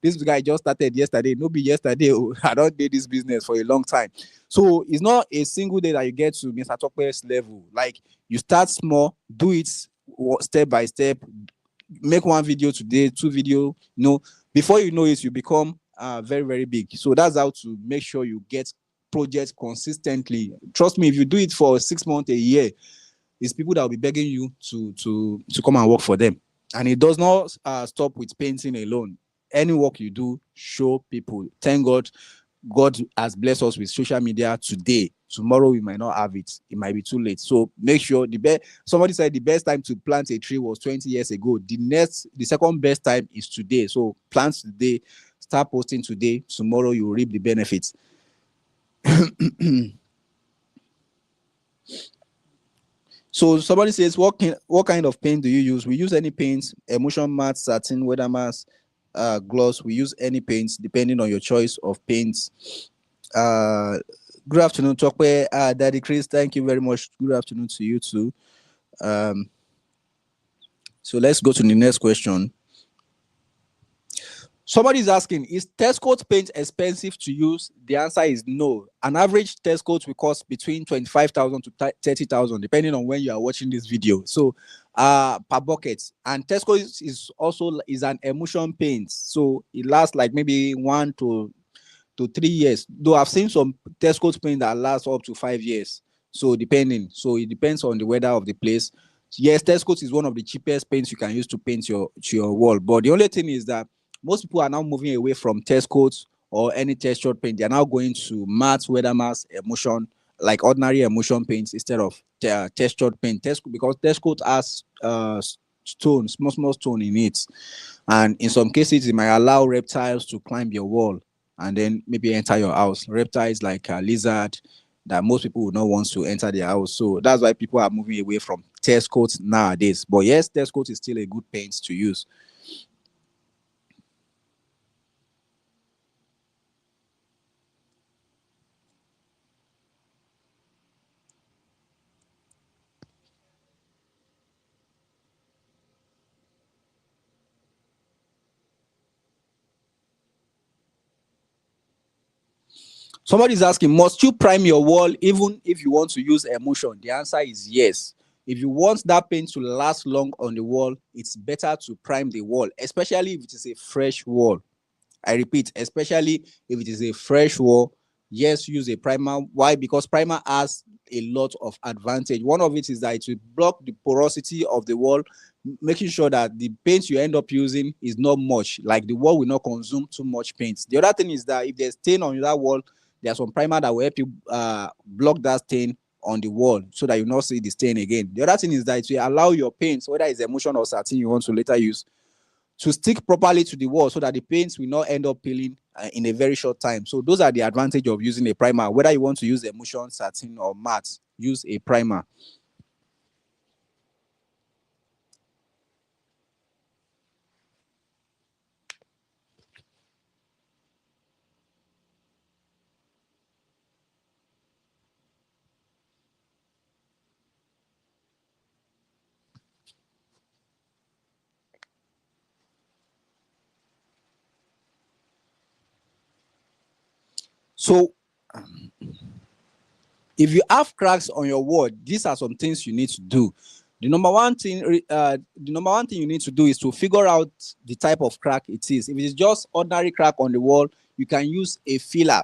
this guy just started yesterday. No be yesterday. I don't do this business for a long time. So it's not a single day that you get to Mr. Tokwe's level. Like, you start small, do it step by step, make 1 video today, 2 video. Before you know it, you become very, very big. So that's how to make sure you get project consistently, trust me, if you do it for 6 months, a year, it's people that will be begging you to come and work for them. And it does not stop with painting alone. Any work you do, show people. Thank God, God has blessed us with social media today. Tomorrow we might not have it. It might be too late. So make sure somebody said the best time to plant a tree was 20 years ago. The second best time is today. So plant today, start posting today. Tomorrow you will reap the benefits. So somebody says, what kind of paint do you use? We use any paints, emulsion mat, satin, weather mask, gloss. We use any paints depending on your choice of paints. Good afternoon, Tokwe. Daddy Chris, thank you very much. Good afternoon to you too. So let's go to the next question. Somebody is asking, is test coat paint expensive to use? The answer is no. An average test coat will cost between 25,000 to 30,000, depending on when you are watching this video. So, per bucket. And test coat is also an emulsion paint, so it lasts like maybe 1 to 3 years. Though I've seen some test coat paint that lasts up to 5 years. So depending. So it depends on the weather of the place. Yes, test coat is one of the cheapest paints you can use to paint your wall. But the only thing is that most people are now moving away from test coats or any textured paint. They are now going to matte, weather mask, emulsion, like ordinary emulsion paints instead of textured paint. Because test coat has stone, small stone in it, and in some cases it might allow reptiles to climb your wall and then maybe enter your house. Reptiles like a lizard that most people would not want to enter their house. So that's why people are moving away from test coats nowadays. But yes, test coat is still a good paint to use. Somebody's asking, must you prime your wall even if you want to use emulsion? The answer is yes. If you want that paint to last long on the wall, it's better to prime the wall, especially if it is a fresh wall. I repeat, especially if it is a fresh wall, yes, use a primer. Why? Because primer has a lot of advantage. One of it is that it will block the porosity of the wall, making sure that the paint you end up using is not much, like the wall will not consume too much paint. The other thing is that if there's stain on that wall, there's some primer that will help you block that stain on the wall so that you not see the stain again. The other thing is that it will allow your paint, whether it's emulsion or satin you want to later use, to stick properly to the wall so that the paints will not end up peeling in a very short time. So those are the advantage of using a primer. Whether you want to use emulsion, satin, or matte, use a primer. So if you have cracks on your wall, these are some things you need to do. The number one thing you need to do is to figure out the type of crack it is. If it is just ordinary crack on the wall, you can use a filler.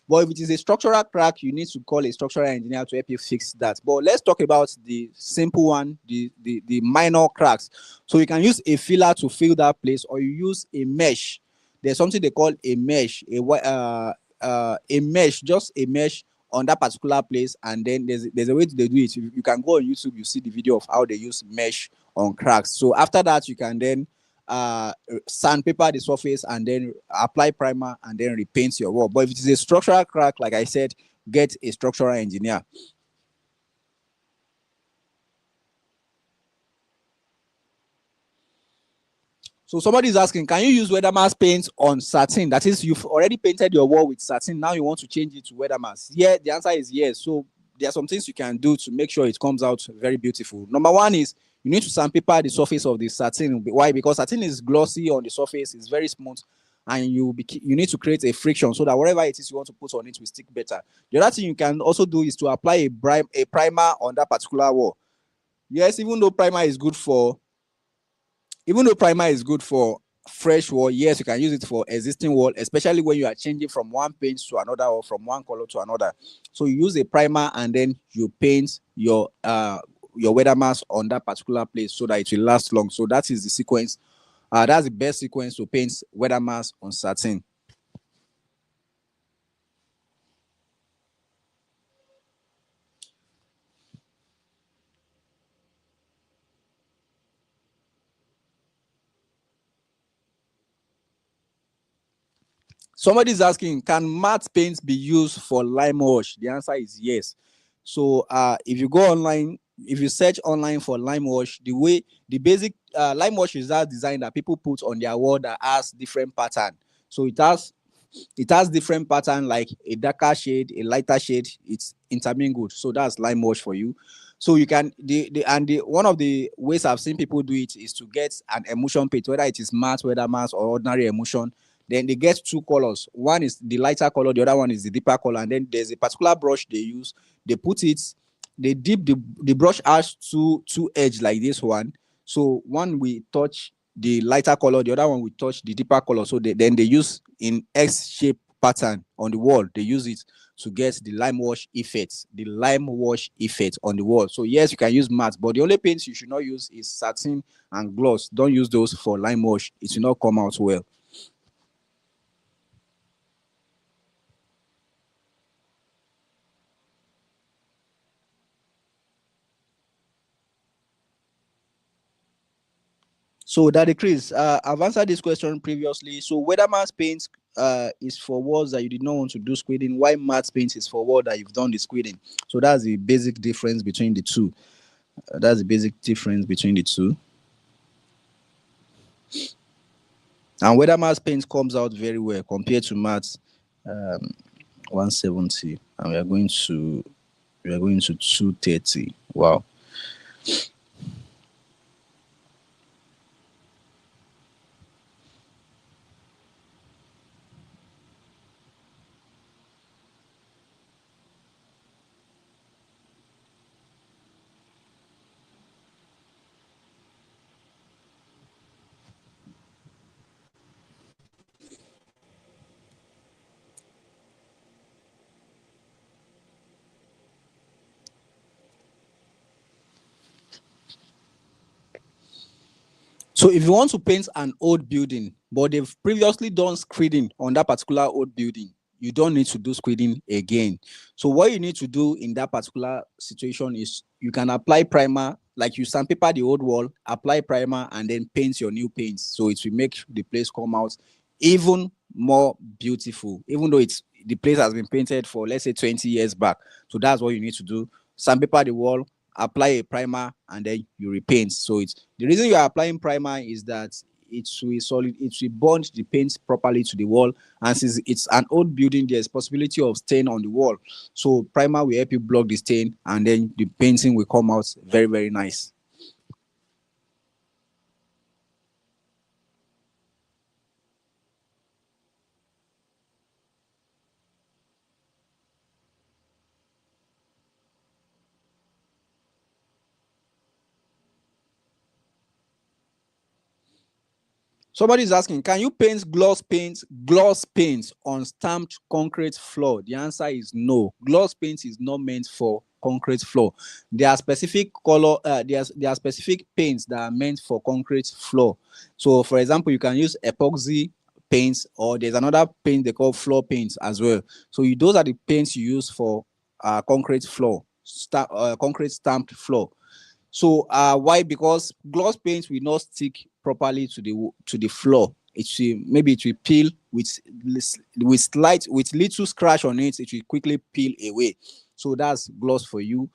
But if it is a structural crack, you need to call a structural engineer to help you fix that. But let's talk about the simple one, the minor cracks. So you can use a filler to fill that place, or you use a mesh. There's something they call a mesh, a mesh, just a mesh on that particular place, and then there's a way they do it. You can go on YouTube, you see the video of how they use mesh on cracks. So after that, you can then sandpaper the surface and then apply primer and then repaint your wall. But if it is a structural crack, like I said, get a structural engineer. So somebody is asking, can you use weather mask paint on satin? That is, you've already painted your wall with satin, now you want to change it to weather mask. Yeah, the answer is yes. So there are some things you can do to make sure it comes out very beautiful. Number one is you need to sandpaper the surface of the satin. Why? Because satin is glossy on the surface, it's very smooth, and you need to create a friction so that whatever it is you want to put on it will stick better. The other thing you can also do is to apply a primer on that particular wall. Yes, even though primer is good for fresh wall, yes, you can use it for existing wall, especially when you are changing from one paint to another or from one color to another. So you use a primer and then you paint your weather mask on that particular place so that it will last long. So that is the sequence. That's the best sequence to paint weather mask on satin. Somebody's asking, can matte paint be used for lime wash? The answer is yes. So if you go online, if you search online for lime wash, the basic lime wash is that design that people put on their wall that has different pattern. So it has different pattern, like a darker shade, a lighter shade. It's intermingled. So that's lime wash for you. So you can the one of the ways I've seen people do it is to get an emulsion paint, whether it is matte, whether matte or ordinary emulsion. Then they get two colors. One is the lighter color, the other one is the deeper color. And then there's a particular brush they use. They put it, they dip the brush has two edge like this one. So one we touch the lighter color, the other one we touch the deeper color. So then they use in X shape pattern on the wall. They use it to get the lime wash effect on the wall. So yes, you can use matte, but the only paints you should not use is satin and gloss. Don't use those for lime wash. It will not come out well. So that decrease. I've answered this question previously. So whether matte paint is for walls that you did not want to do squidding, why matte paint is for wall that you've done the squidding. So that's the basic difference between the two. That's the basic difference between the two. And whether matte paint comes out very well compared to matte, 170, and we are going to 230. Wow. So if you want to paint an old building, but they've previously done screening on that particular old building, you don't need to do screening again. So what you need to do in that particular situation is you can apply primer, like you sandpaper the old wall, apply primer, and then paint your new paints. So it will make the place come out even more beautiful, even though the place has been painted for, let's say, 20 years back. So that's what you need to do. Sandpaper the wall, apply a primer, and then you repaint. So it's the reason you are applying primer is that it will bond the paint properly to the wall. And since it's an old building, there's possibility of stain on the wall. So primer will help you block the stain, and then the painting will come out very, very nice. Somebody is asking, can you paint gloss paint on stamped concrete floor? The answer is no. Gloss paint is not meant for concrete floor. There are specific color. There are specific paints that are meant for concrete floor. So, for example, you can use epoxy paints, or there's another paint they call floor paints as well. So, those are the paints you use for concrete floor, concrete stamped floor. So why? Because gloss paint will not stick properly to the floor. It will peel with little scratch on it. It will quickly peel away. So that's gloss for you.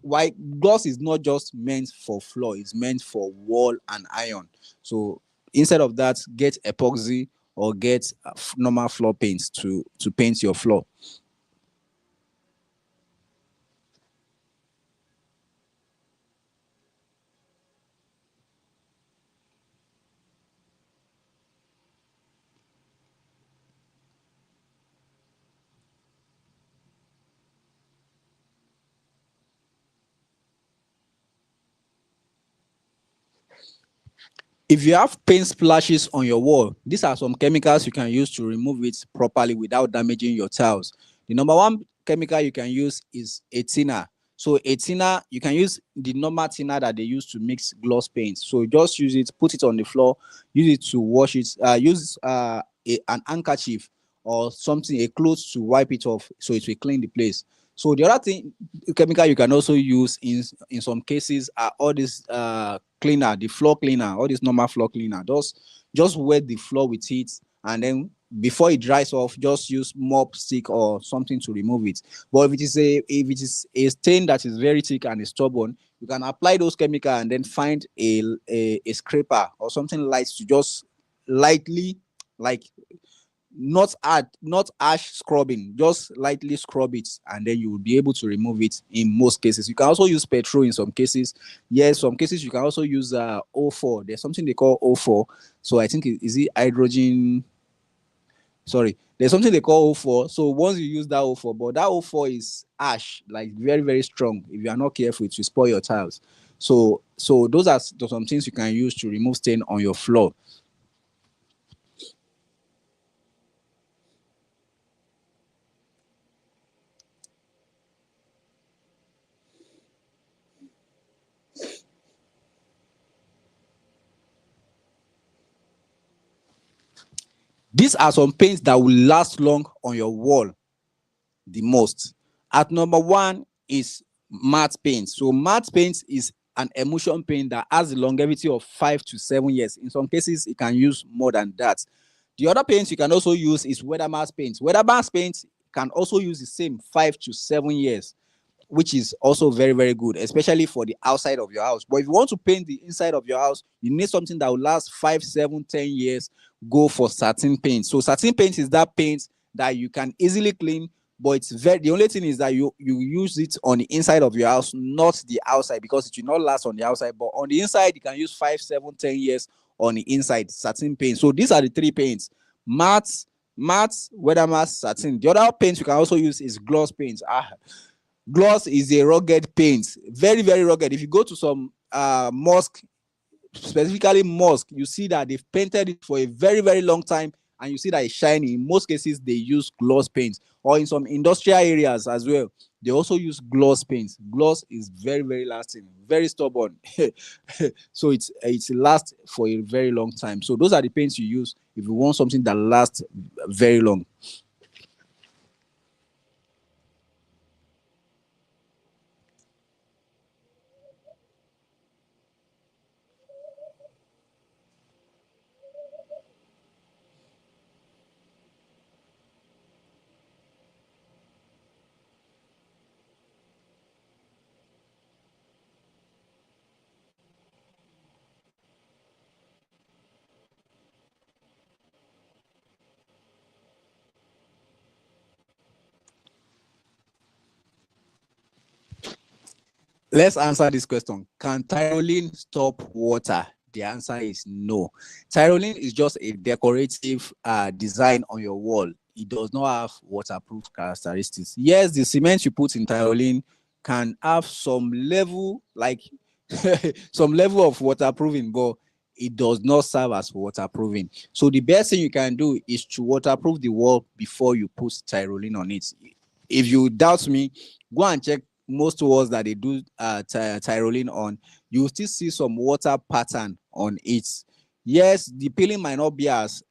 Why gloss is not just meant for floor, it's meant for wall and iron. So instead of that, get epoxy or get normal floor paints to paint your floor. If you have paint splashes on your wall, these are some chemicals you can use to remove it properly without damaging your tiles. The number one chemical you can use is a thinner. So a thinner, you can use the normal thinner that they use to mix gloss paint. So just use it, put it on the floor, use it to wash it, use an handkerchief or something, a cloth to wipe it off so it will clean the place. So the other thing, chemical you can also use in some cases are all this cleaner, the floor cleaner, all this normal floor cleaner. Just wet the floor with it, and then before it dries off, just use mop stick or something to remove it. But if it is a stain that is very thick and is stubborn, you can apply those chemical and then find a scraper or something light to just lightly, like, not ash scrubbing, just lightly scrub it, and then you will be able to remove it in most cases. You can also use petrol in some cases. Yes, some cases you can also use O4. There's something they call O4. So I think is it hydrogen, sorry, there's something they call O4. So once you use that O4, but that O4 is ash, like very, very strong. If you are not careful, it will spoil your tiles. So those are some things you can use to remove stain on your floor. These are some paints that will last long on your wall the most. At number one is matte paint. So matte paint is an emulsion paint that has a longevity of 5 to 7 years. In some cases, it can use more than that. The other paint you can also use is weather mask paint. Weather mask paint can also use the same 5 to 7 years, which is also very, very good, especially for the outside of your house. But if you want to paint the inside of your house, you need something that will last 5, 7, 10 years. Go for satin paint. So satin paint is that paint that you can easily clean, but it's the only thing is that you use it on the inside of your house, not the outside, because it will not last on the outside. But on the inside, you can use 5, 7, 10 years on the inside, satin paint. So these are the three paints: matte, weather mask, satin. The other paint you can also use is gloss paint. Gloss is a rugged paint, very, very rugged. If you go to some mosque, specifically mosque, you see that they've painted it for a very, very long time, and you see that it's shiny. In most cases, they use gloss paint, or in some industrial areas as well, they also use gloss paint. Gloss is very, very lasting, very stubborn. So it's lasts for a very long time. So those are the paints you use if you want something that lasts very long. Let's answer this question. Can Tyrolean stop water? The answer is no. Tyrolean is just a decorative design on your wall. It does not have waterproof characteristics. Yes, the cement you put in Tyrolean can have some level, like some level of waterproofing, but it does not serve as waterproofing. So the best thing you can do is to waterproof the wall before you put Tyrolean on it. If you doubt me, go and check most walls that they do Tyrolean on. You will still see some water pattern on it. Yes, the peeling might not be as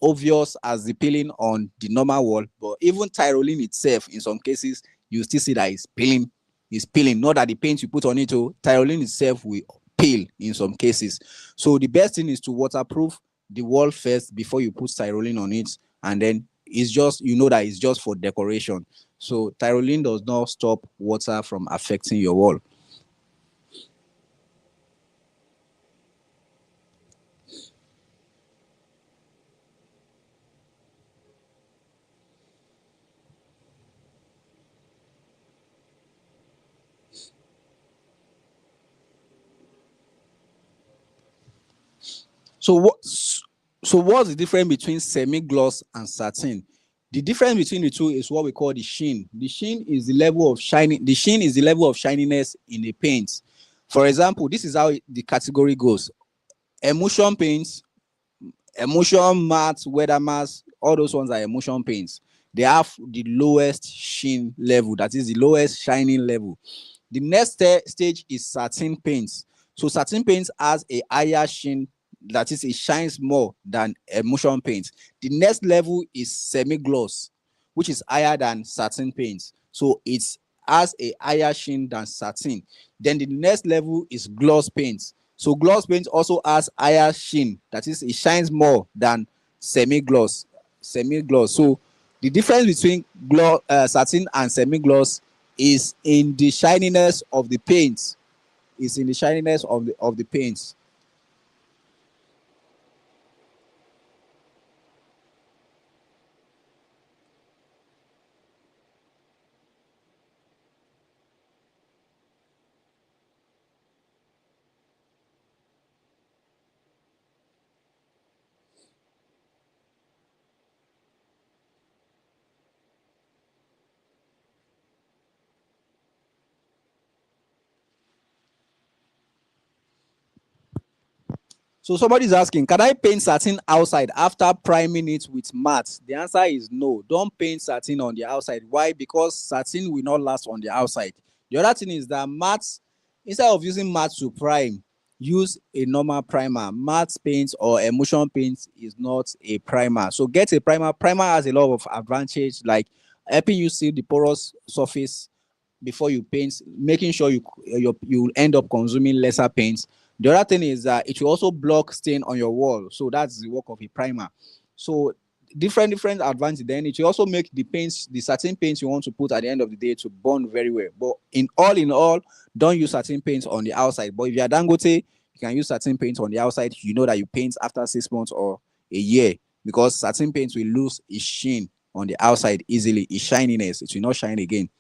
obvious as the peeling on the normal wall, but even Tyrolean itself, in some cases, you still see that it's peeling. It's peeling. Not that the paint you put on it, Tyrolean itself will peel in some cases. So the best thing is to waterproof the wall first before you put Tyrolean on it, and then it's just, that it's just for decoration. So Tyrolean does not stop water from affecting your wall. So what's the difference between semi-gloss and satin? The difference between the two is what we call the sheen. The sheen is the level of shining. The sheen is the level of shininess in the paint. For example, this is how the category goes. Emulsion paints, emulsion mats, weather mats, all those ones are emulsion paints. They have the lowest sheen level, that is the lowest shining level. The next stage is satin paints. So satin paints has a higher sheen, that is, it shines more than emulsion paint. The next level is semi-gloss, which is higher than satin paints. So it has a higher sheen than satin. Then the next level is gloss paint. So gloss paint also has higher sheen, that is, it shines more than semi-gloss. Semi-gloss. So the difference between satin and semi-gloss is in the shininess of the paint. Is in the shininess of the paints. So somebody's asking, can I paint satin outside after priming it with matte? The answer is no. Don't paint satin on the outside. Why? Because satin will not last on the outside. The other thing is that matte, instead of using matte to prime, use a normal primer. Matte paint or emulsion paint is not a primer. So get a primer. Primer has a lot of advantage, like helping you seal the porous surface before you paint, making sure you end up consuming lesser paint. The other thing is that it will also block stain on your wall. So that's the work of a primer. So different advantage. Then it will also make the paints, the certain paints you want to put at the end of the day, to burn very well. But in all, don't use certain paints on the outside. But if you are Dangote, you can use certain paints on the outside. You know that you paint after 6 months or a year, because certain paints will lose its sheen on the outside easily, its shininess. It will not shine again.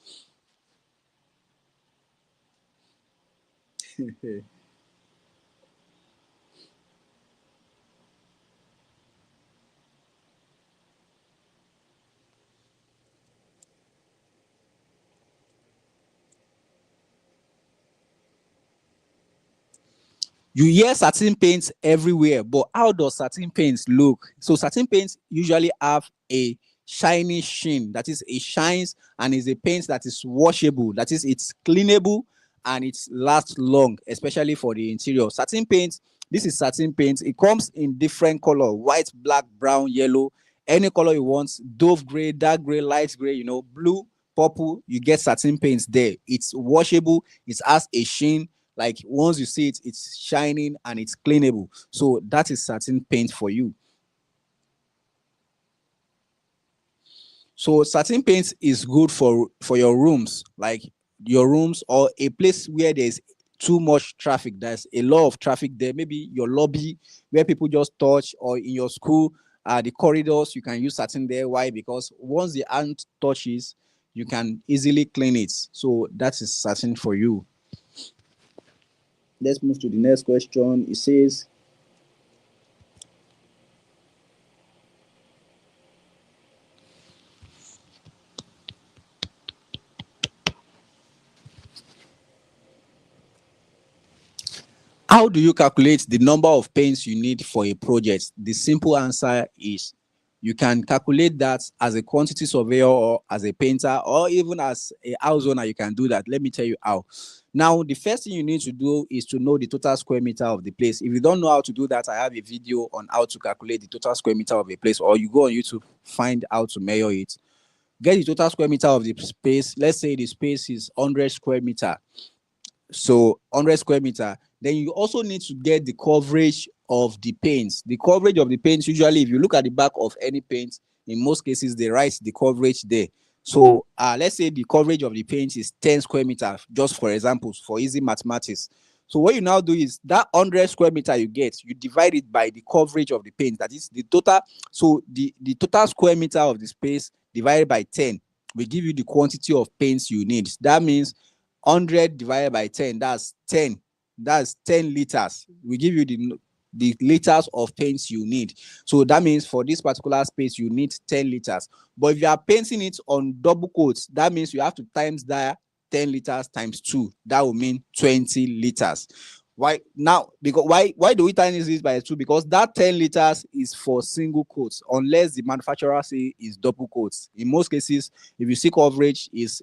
You hear satin paints everywhere, but how does satin paints look? So satin paints usually have a shiny sheen, that is, it shines and is a paint that is washable, that is, it's cleanable and it lasts long, especially for the interior. Satin paint, this is satin paint. It comes in different color: white, black, brown, yellow, any color you want. Dove gray, dark gray, light gray, blue, purple. You get satin paints there. It's washable. It has a sheen, like once you see it, it's shining and it's cleanable. So that is satin paint for you. So satin paint is good for your rooms, like your rooms or a place where there's too much traffic. There's a lot of traffic there. Maybe your lobby where people just touch, or in your school, the corridors, you can use satin there. Why? Because once the hand touches, you can easily clean it. So that is satin for you. Let's move to the next question. It says, how do you calculate the number of paints you need for a project? The simple answer is you can calculate that as a quantity surveyor or as a painter or even as a house owner. You can do that. Let me tell you how. Now, the first thing you need to do is to know the total square meter of the place. If you don't know how to do that, I have a video on how to calculate the total square meter of a place, or you go on YouTube, find how to measure it. Get the total square meter of the space. Let's say the space is 100 square meter. So 100 square meter. Then you also need to get the coverage of the paints. The coverage of the paints, usually, if you look at the back of any paint, in most cases, they write the coverage there. So let's say the coverage of the paint is 10 square meter, just for example, for easy mathematics. So what you now do is that 100 square meter you get, you divide it by the coverage of the paint. That is the total. So the total square meter of the space divided by 10 will give you the quantity of paints you need. That means 100 divided by 10, that's 10. That's 10 liters. We give you the liters of paints you need. So that means for this particular space, you need 10 liters. But if you are painting it on double coats, that means you have to times that 10 liters times 2. That will mean 20 liters. Why now? Because why do we times this by 2? Because that 10 liters is for single coats, unless the manufacturer say is double coats. In most cases, if you see coverage is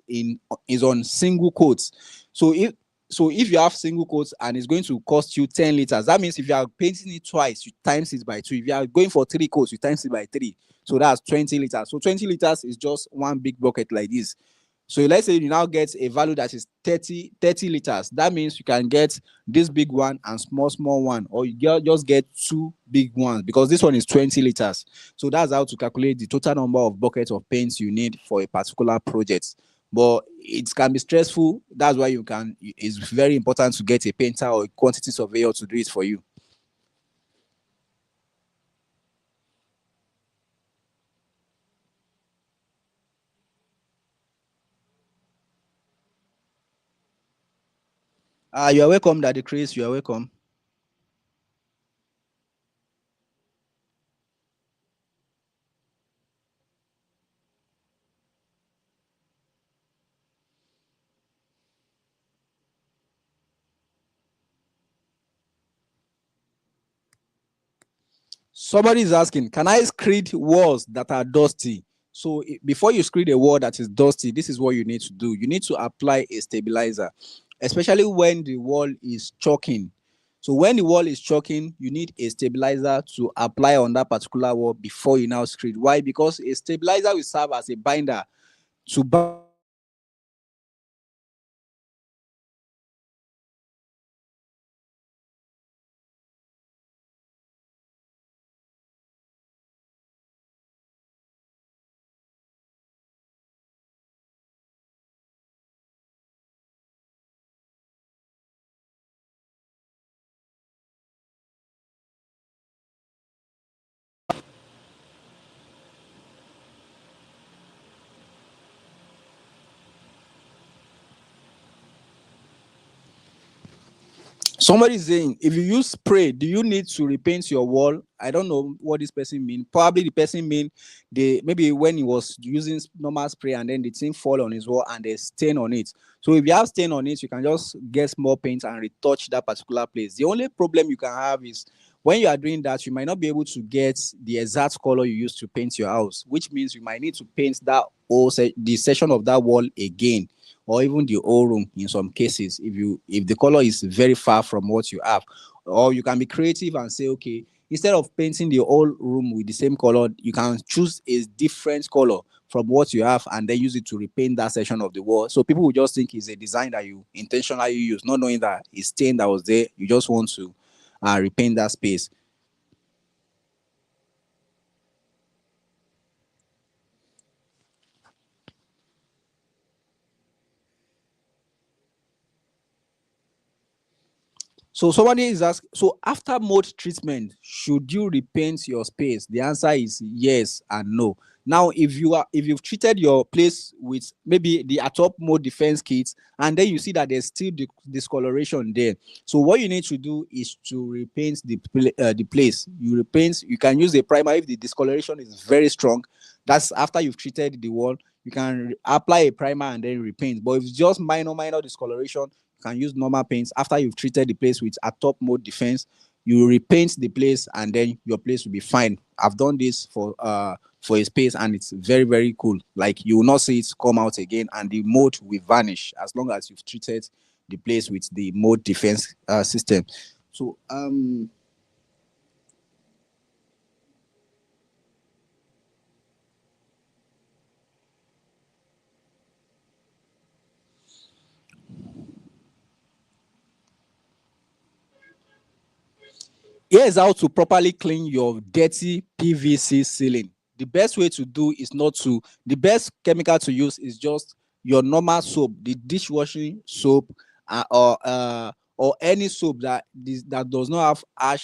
on single coats. So if you have single coats and it's going to cost you 10 liters, that means if you are painting it twice, you times it by 2. If you are going for 3 coats, you times it by 3. So that's 20 liters. So 20 liters is just one big bucket like this. So let's say you now get a value that is 30 liters. That means you can get this big one and small one, or you just get 2 big ones, because this one is 20 liters. So that's how to calculate the total number of buckets of paints you need for a particular project. But it can be stressful. That's why it's very important to get a painter or a quantity surveyor to do it for you. You are welcome, Daddy Chris. You are welcome. Somebody is asking, can I screed walls that are dusty? So before you screed a wall that is dusty, this is what you need to do. You need to apply a stabilizer, especially when the wall is choking. So when the wall is choking, you need a stabilizer to apply on that particular wall before you now screed. Why? Because a stabilizer will serve as a binder to bind. Somebody is saying, if you use spray, do you need to repaint your wall? I don't know what this person mean. Probably the person mean maybe when he was using normal spray and then the thing fall on his wall and there's stain on it. So if you have stain on it, you can just get more paint and retouch that particular place. The only problem you can have is when you are doing that, you might not be able to get the exact color you used to paint your house, which means you might need to paint the section of that wall again, or even the whole room in some cases, if the color is very far from what you have. Or you can be creative and say, okay, instead of painting the whole room with the same color, you can choose a different color from what you have and then use it to repaint that section of the wall. So people will just think it's a design that you intentionally use, not knowing that it's stain that was there. You just want to repaint that space. So somebody is asking, so after mold treatment, should you repaint your space? The answer is yes and no. Now, if you've treated your place with maybe the Atop mold defense kit, and then you see that there's still discoloration there, so what you need to do is to repaint the place. You can use a primer if the discoloration is very strong. That's after you've treated the wall. You can apply a primer and then repaint. But if it's just minor discoloration, can use normal paints. After you've treated the place with a top mode defense, you repaint the place and then your place will be fine. I've done this for a space and it's very, very cool. Like you will not see it come out again and the mode will vanish as long as you've treated the place with the mode defense system. So here's how to properly clean your dirty PVC ceiling. The best way to do is not to, the best chemical to use is just your normal soap, the dishwashing soap, or any soap that does not have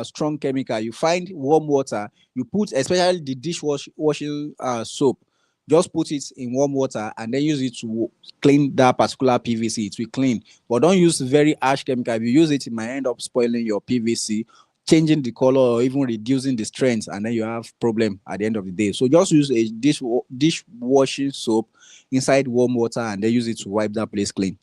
strong chemical. You find warm water, you put, especially the dishwashing soap, just put it in warm water and then use it to clean that particular PVC. It will clean, but don't use very harsh chemical. If you use it, it might end up spoiling your PVC, changing the color or even reducing the strength, and then you have problem at the end of the day. So just use a dishwashing soap inside warm water and then use it to wipe that place clean.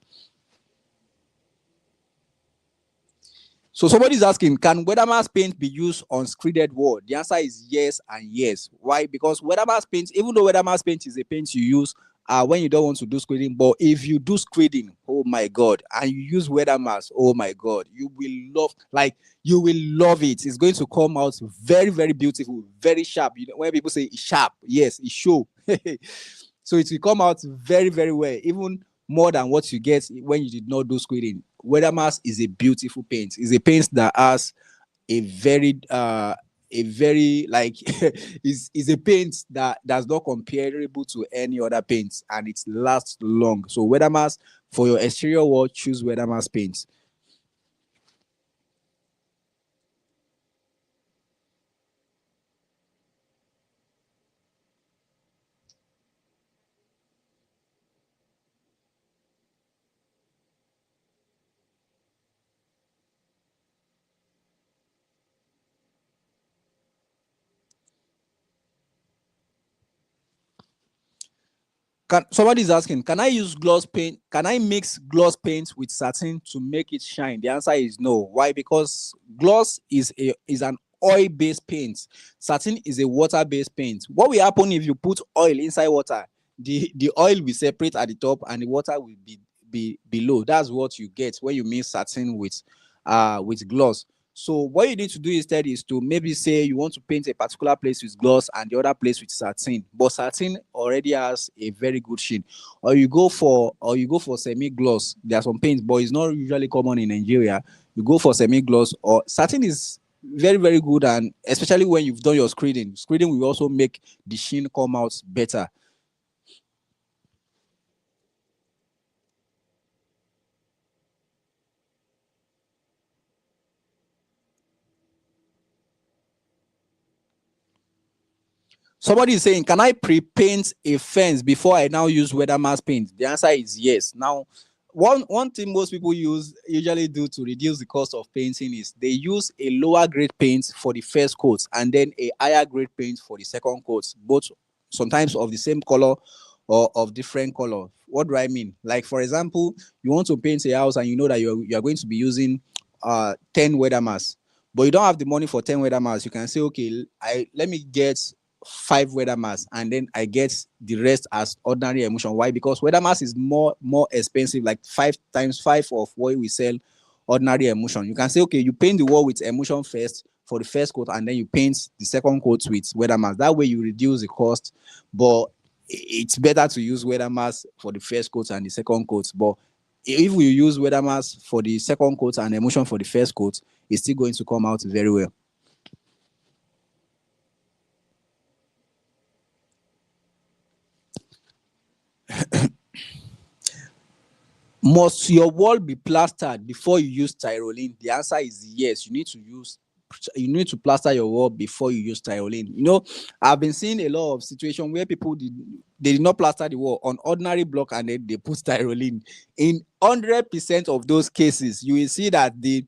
So somebody's asking, can Weatherman's paint be used on screeded wall? The answer is yes and yes. Why? Because Weatherman's paint, even though Weatherman's paint is a paint you use when you don't want to do screeding, but if you do screeding, oh my god, and you use Weatherman's, oh my god, you will love it. It's going to come out very, very beautiful, very sharp. You know, when people say it's sharp, yes, it's show. So it will come out very, very well, even more than what you get when you did not do screening. Weathermask is a beautiful paint. It's a paint that has a very like is a paint that does not comparable to any other paint, and it lasts long. So Weathermask, for your exterior wall, choose Weathermask paint. Somebody's asking, can I use gloss paint? Can I mix gloss paint with satin to make it shine? The answer is no. Why? Because gloss is an oil-based paint. Satin is a water-based paint. What will happen if you put oil inside water? The oil will separate at the top and the water will be below. That's what you get when you mix satin with gloss. So what you need to do instead is to maybe say you want to paint a particular place with gloss and the other place with satin, but satin already has a very good sheen. Or you go for semi-gloss. There are some paints, but it's not usually common in Nigeria. You go for semi-gloss, or satin is very, very good, and especially when you've done your screening. Screening will also make the sheen come out better. Somebody is saying, can I pre-paint a fence before I now use Weathermask paint? The answer is yes. Now, one thing most people usually do to reduce the cost of painting is they use a lower grade paint for the first coat and then a higher grade paint for the second coat, both sometimes of the same color or of different color. What do I mean? Like, for example, you want to paint a house and you know that you're going to be using 10 Weathermasks, but you don't have the money for 10 Weathermasks. You can say, okay, let me get 5 Weathermask and then I get the rest as ordinary emulsion. Why? Because Weathermask is more expensive, like 5 times 5 of what we sell ordinary emulsion. You can say, okay, you paint the wall with emulsion first for the first coat and then you paint the second coat with Weathermask. That way you reduce the cost, but it's better to use Weathermask for the first coat and the second coat. But if we use Weathermask for the second coat and emulsion for the first coat, it's still going to come out very well. Must your wall be plastered before you use Tyrolean? The answer is yes. You need to plaster your wall before you use Tyrolean. I've been seeing a lot of situations where people did not plaster the wall on ordinary block and then they put Tyrolean. In 100% of those cases, you will see that the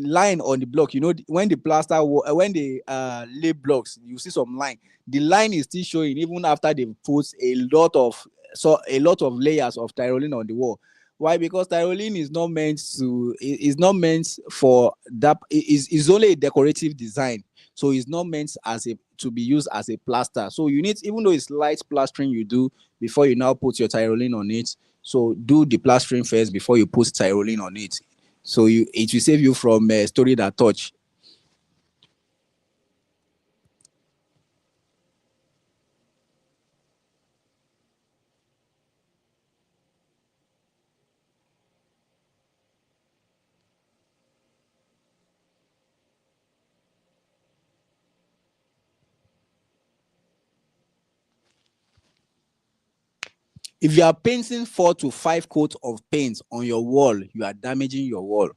line on the block, when the plaster when they lay blocks, you see some line. The line is still showing even after they put a lot of layers of Tyrolean on the wall. Why? Because Tyrolean is not meant for that. Is only a decorative design, so it's not meant to be used as a plaster. So you need, even though it's light plastering you do before you now put your Tyrolean on it, so do the plastering first before you put Tyrolean on it. So it will save you from story that touch. If you are painting 4 to 5 coats of paint on your wall, you are damaging your wall.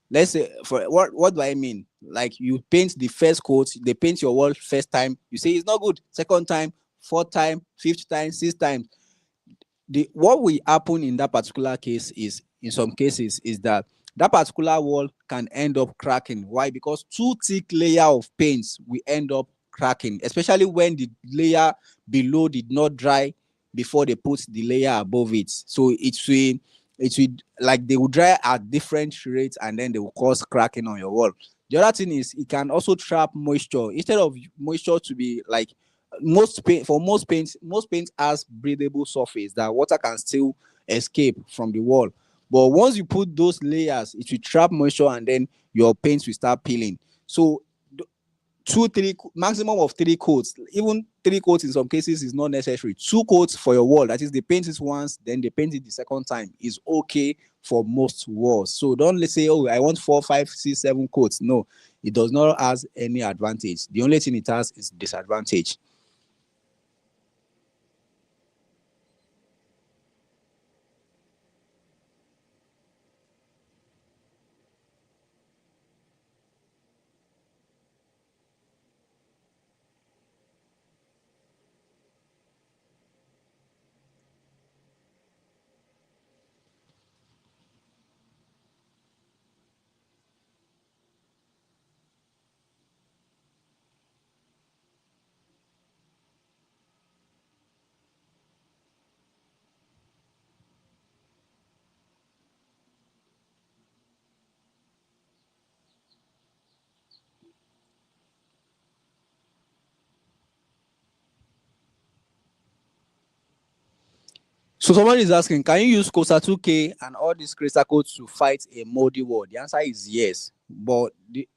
Let's say, for what do I mean? Like, you paint the first coat, they paint your wall first time, you say it's not good. Second time, fourth time, fifth time, sixth time. What will happen in that particular case is, in some cases, is that particular wall can end up cracking. Why? Because too thick layer of paints will end up cracking, especially when the layer below did not dry before they put the layer above it. So it will, like, they will dry at different rates and then they will cause cracking on your wall. The other thing is it can also trap moisture. Instead of moisture to be like, most paint has breathable surface that water can still escape from the wall. But once you put those layers, it will trap moisture and then your paint will start peeling. So two, three, maximum of three coats. Even three coats in some cases is not necessary. Two coats for your wall, that is, they paint it once, then they paint it the second time, is okay for most walls. So don't say, oh, I want 4, 5, 6, 7 coats. No, it does not has any advantage. The only thing it has is disadvantage. So somebody is asking, can you use Cosa 2K and all these crystal coats to fight a moldy wall? The answer is yes. But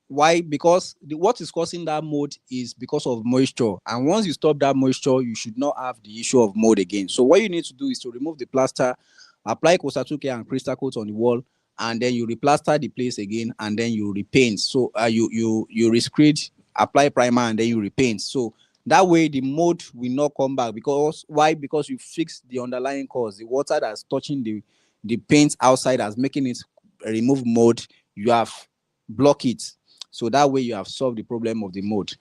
why? Because what is causing that mold is because of moisture. And once you stop that moisture, you should not have the issue of mold again. So what you need to do is to remove the plaster, apply Cosa 2K and crystal coat on the wall, and then you replaster the place again, and then you repaint. So you rescreed, apply primer, and then you repaint. So that way the mold will not come back. Because why? Because you fix the underlying cause. The water that's touching the paint outside as making it remove mold, you have block it. So that way you have solved the problem of the mold.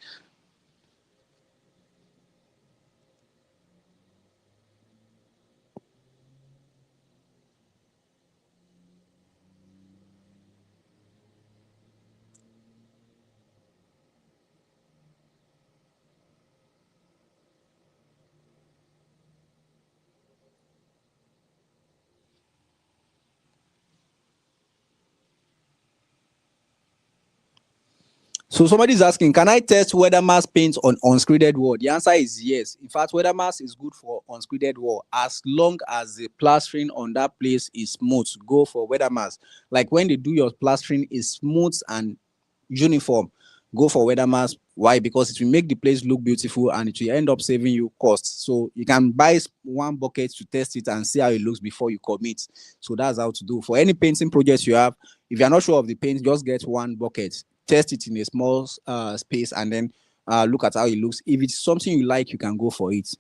So somebody's asking, can I test weather mask paint on unscreened wall? The answer is yes. In fact, weather mask is good for unscreened wall as long as the plastering on that place is smooth. Go for weather mask. Like when they do your plastering is smooth and uniform, go for weather mask. Why? Because it will make the place look beautiful and it will end up saving you costs. So you can buy one bucket to test it and see how it looks before you commit. So that's how to do. For any painting projects you have, if you're not sure of the paint, just get one bucket, test it in a small space, and then look at how it looks. If it's something you like, you can go for it.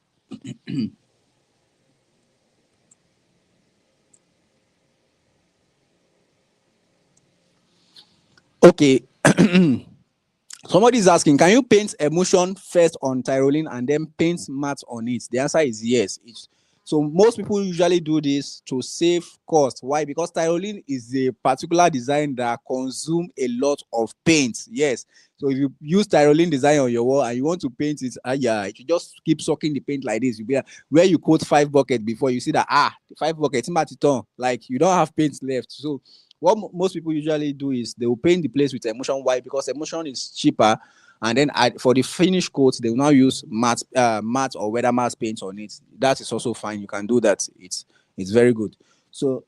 Okay. Somebody is asking, can you paint emulsion first on Tyrolean and then paint matte on it? The answer is yes. So most people usually do this to save cost. Why? Because Tyrolean is a particular design that consume a lot of paint. Yes. So if you use Tyrolean design on your wall and you want to paint it, yeah, you just keep sucking the paint like this. You be where you coat 5 buckets before you see that 5 buckets, like you don't have paint left. So what most people usually do is they will paint the place with emulsion. Why? Because emulsion is cheaper, and then for the finish coat they will now use matte or weather mask paint on it. That is also fine. You can do that. It's very good. So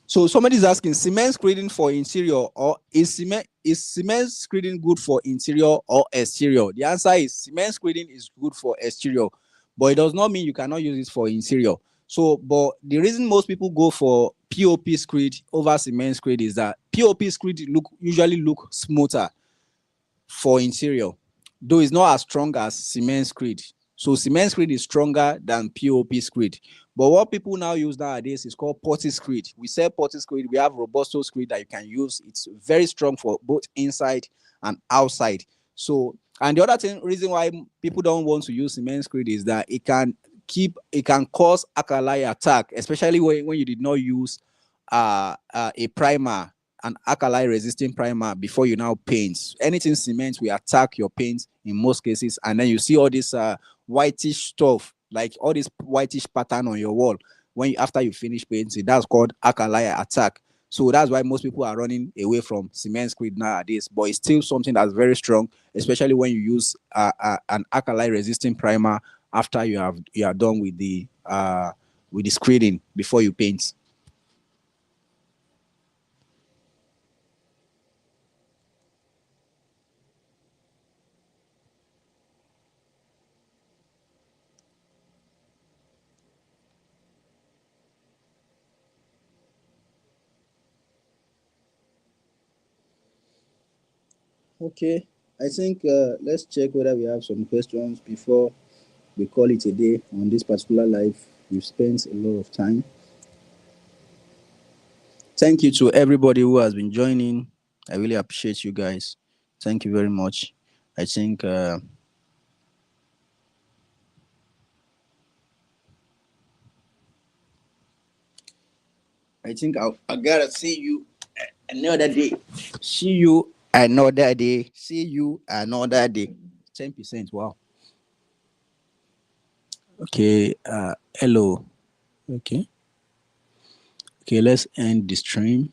so somebody's asking, cement screening for interior, or is cement screening good for interior or exterior? The answer is cement screening is good for exterior, but it does not mean you cannot use it for interior. So, but the reason most people go for POP screed over cement screed is that POP screed usually look smoother for interior, though it's not as strong as cement screed. So cement screed is stronger than POP screed. But what people now use nowadays is called putty screed. We sell putty screed. We have robusto screed that you can use. It's very strong for both inside and outside. So, and the other reason why people don't want to use cement screed is that it can cause alkali attack, especially when you did not use a primer an alkali resisting primer before you now paint. Anything cement will attack your paint in most cases, and then you see all this whitish stuff, like all this whitish pattern on your wall when after you finish painting. That's called alkali attack. So that's why most people are running away from cement screed nowadays. But it's still something that's very strong, especially when you use an alkali resisting primer after you are done with the screening before you paint. Okay, I think let's check whether we have some questions before we call it a day on this particular live. We've spent a lot of time. Thank you to everybody who has been joining. I really appreciate you guys. Thank you very much. I think I gotta see you another day. See you another day. See you another day. 10%. Wow. Okay. Hello. Okay. Okay. Let's end the stream.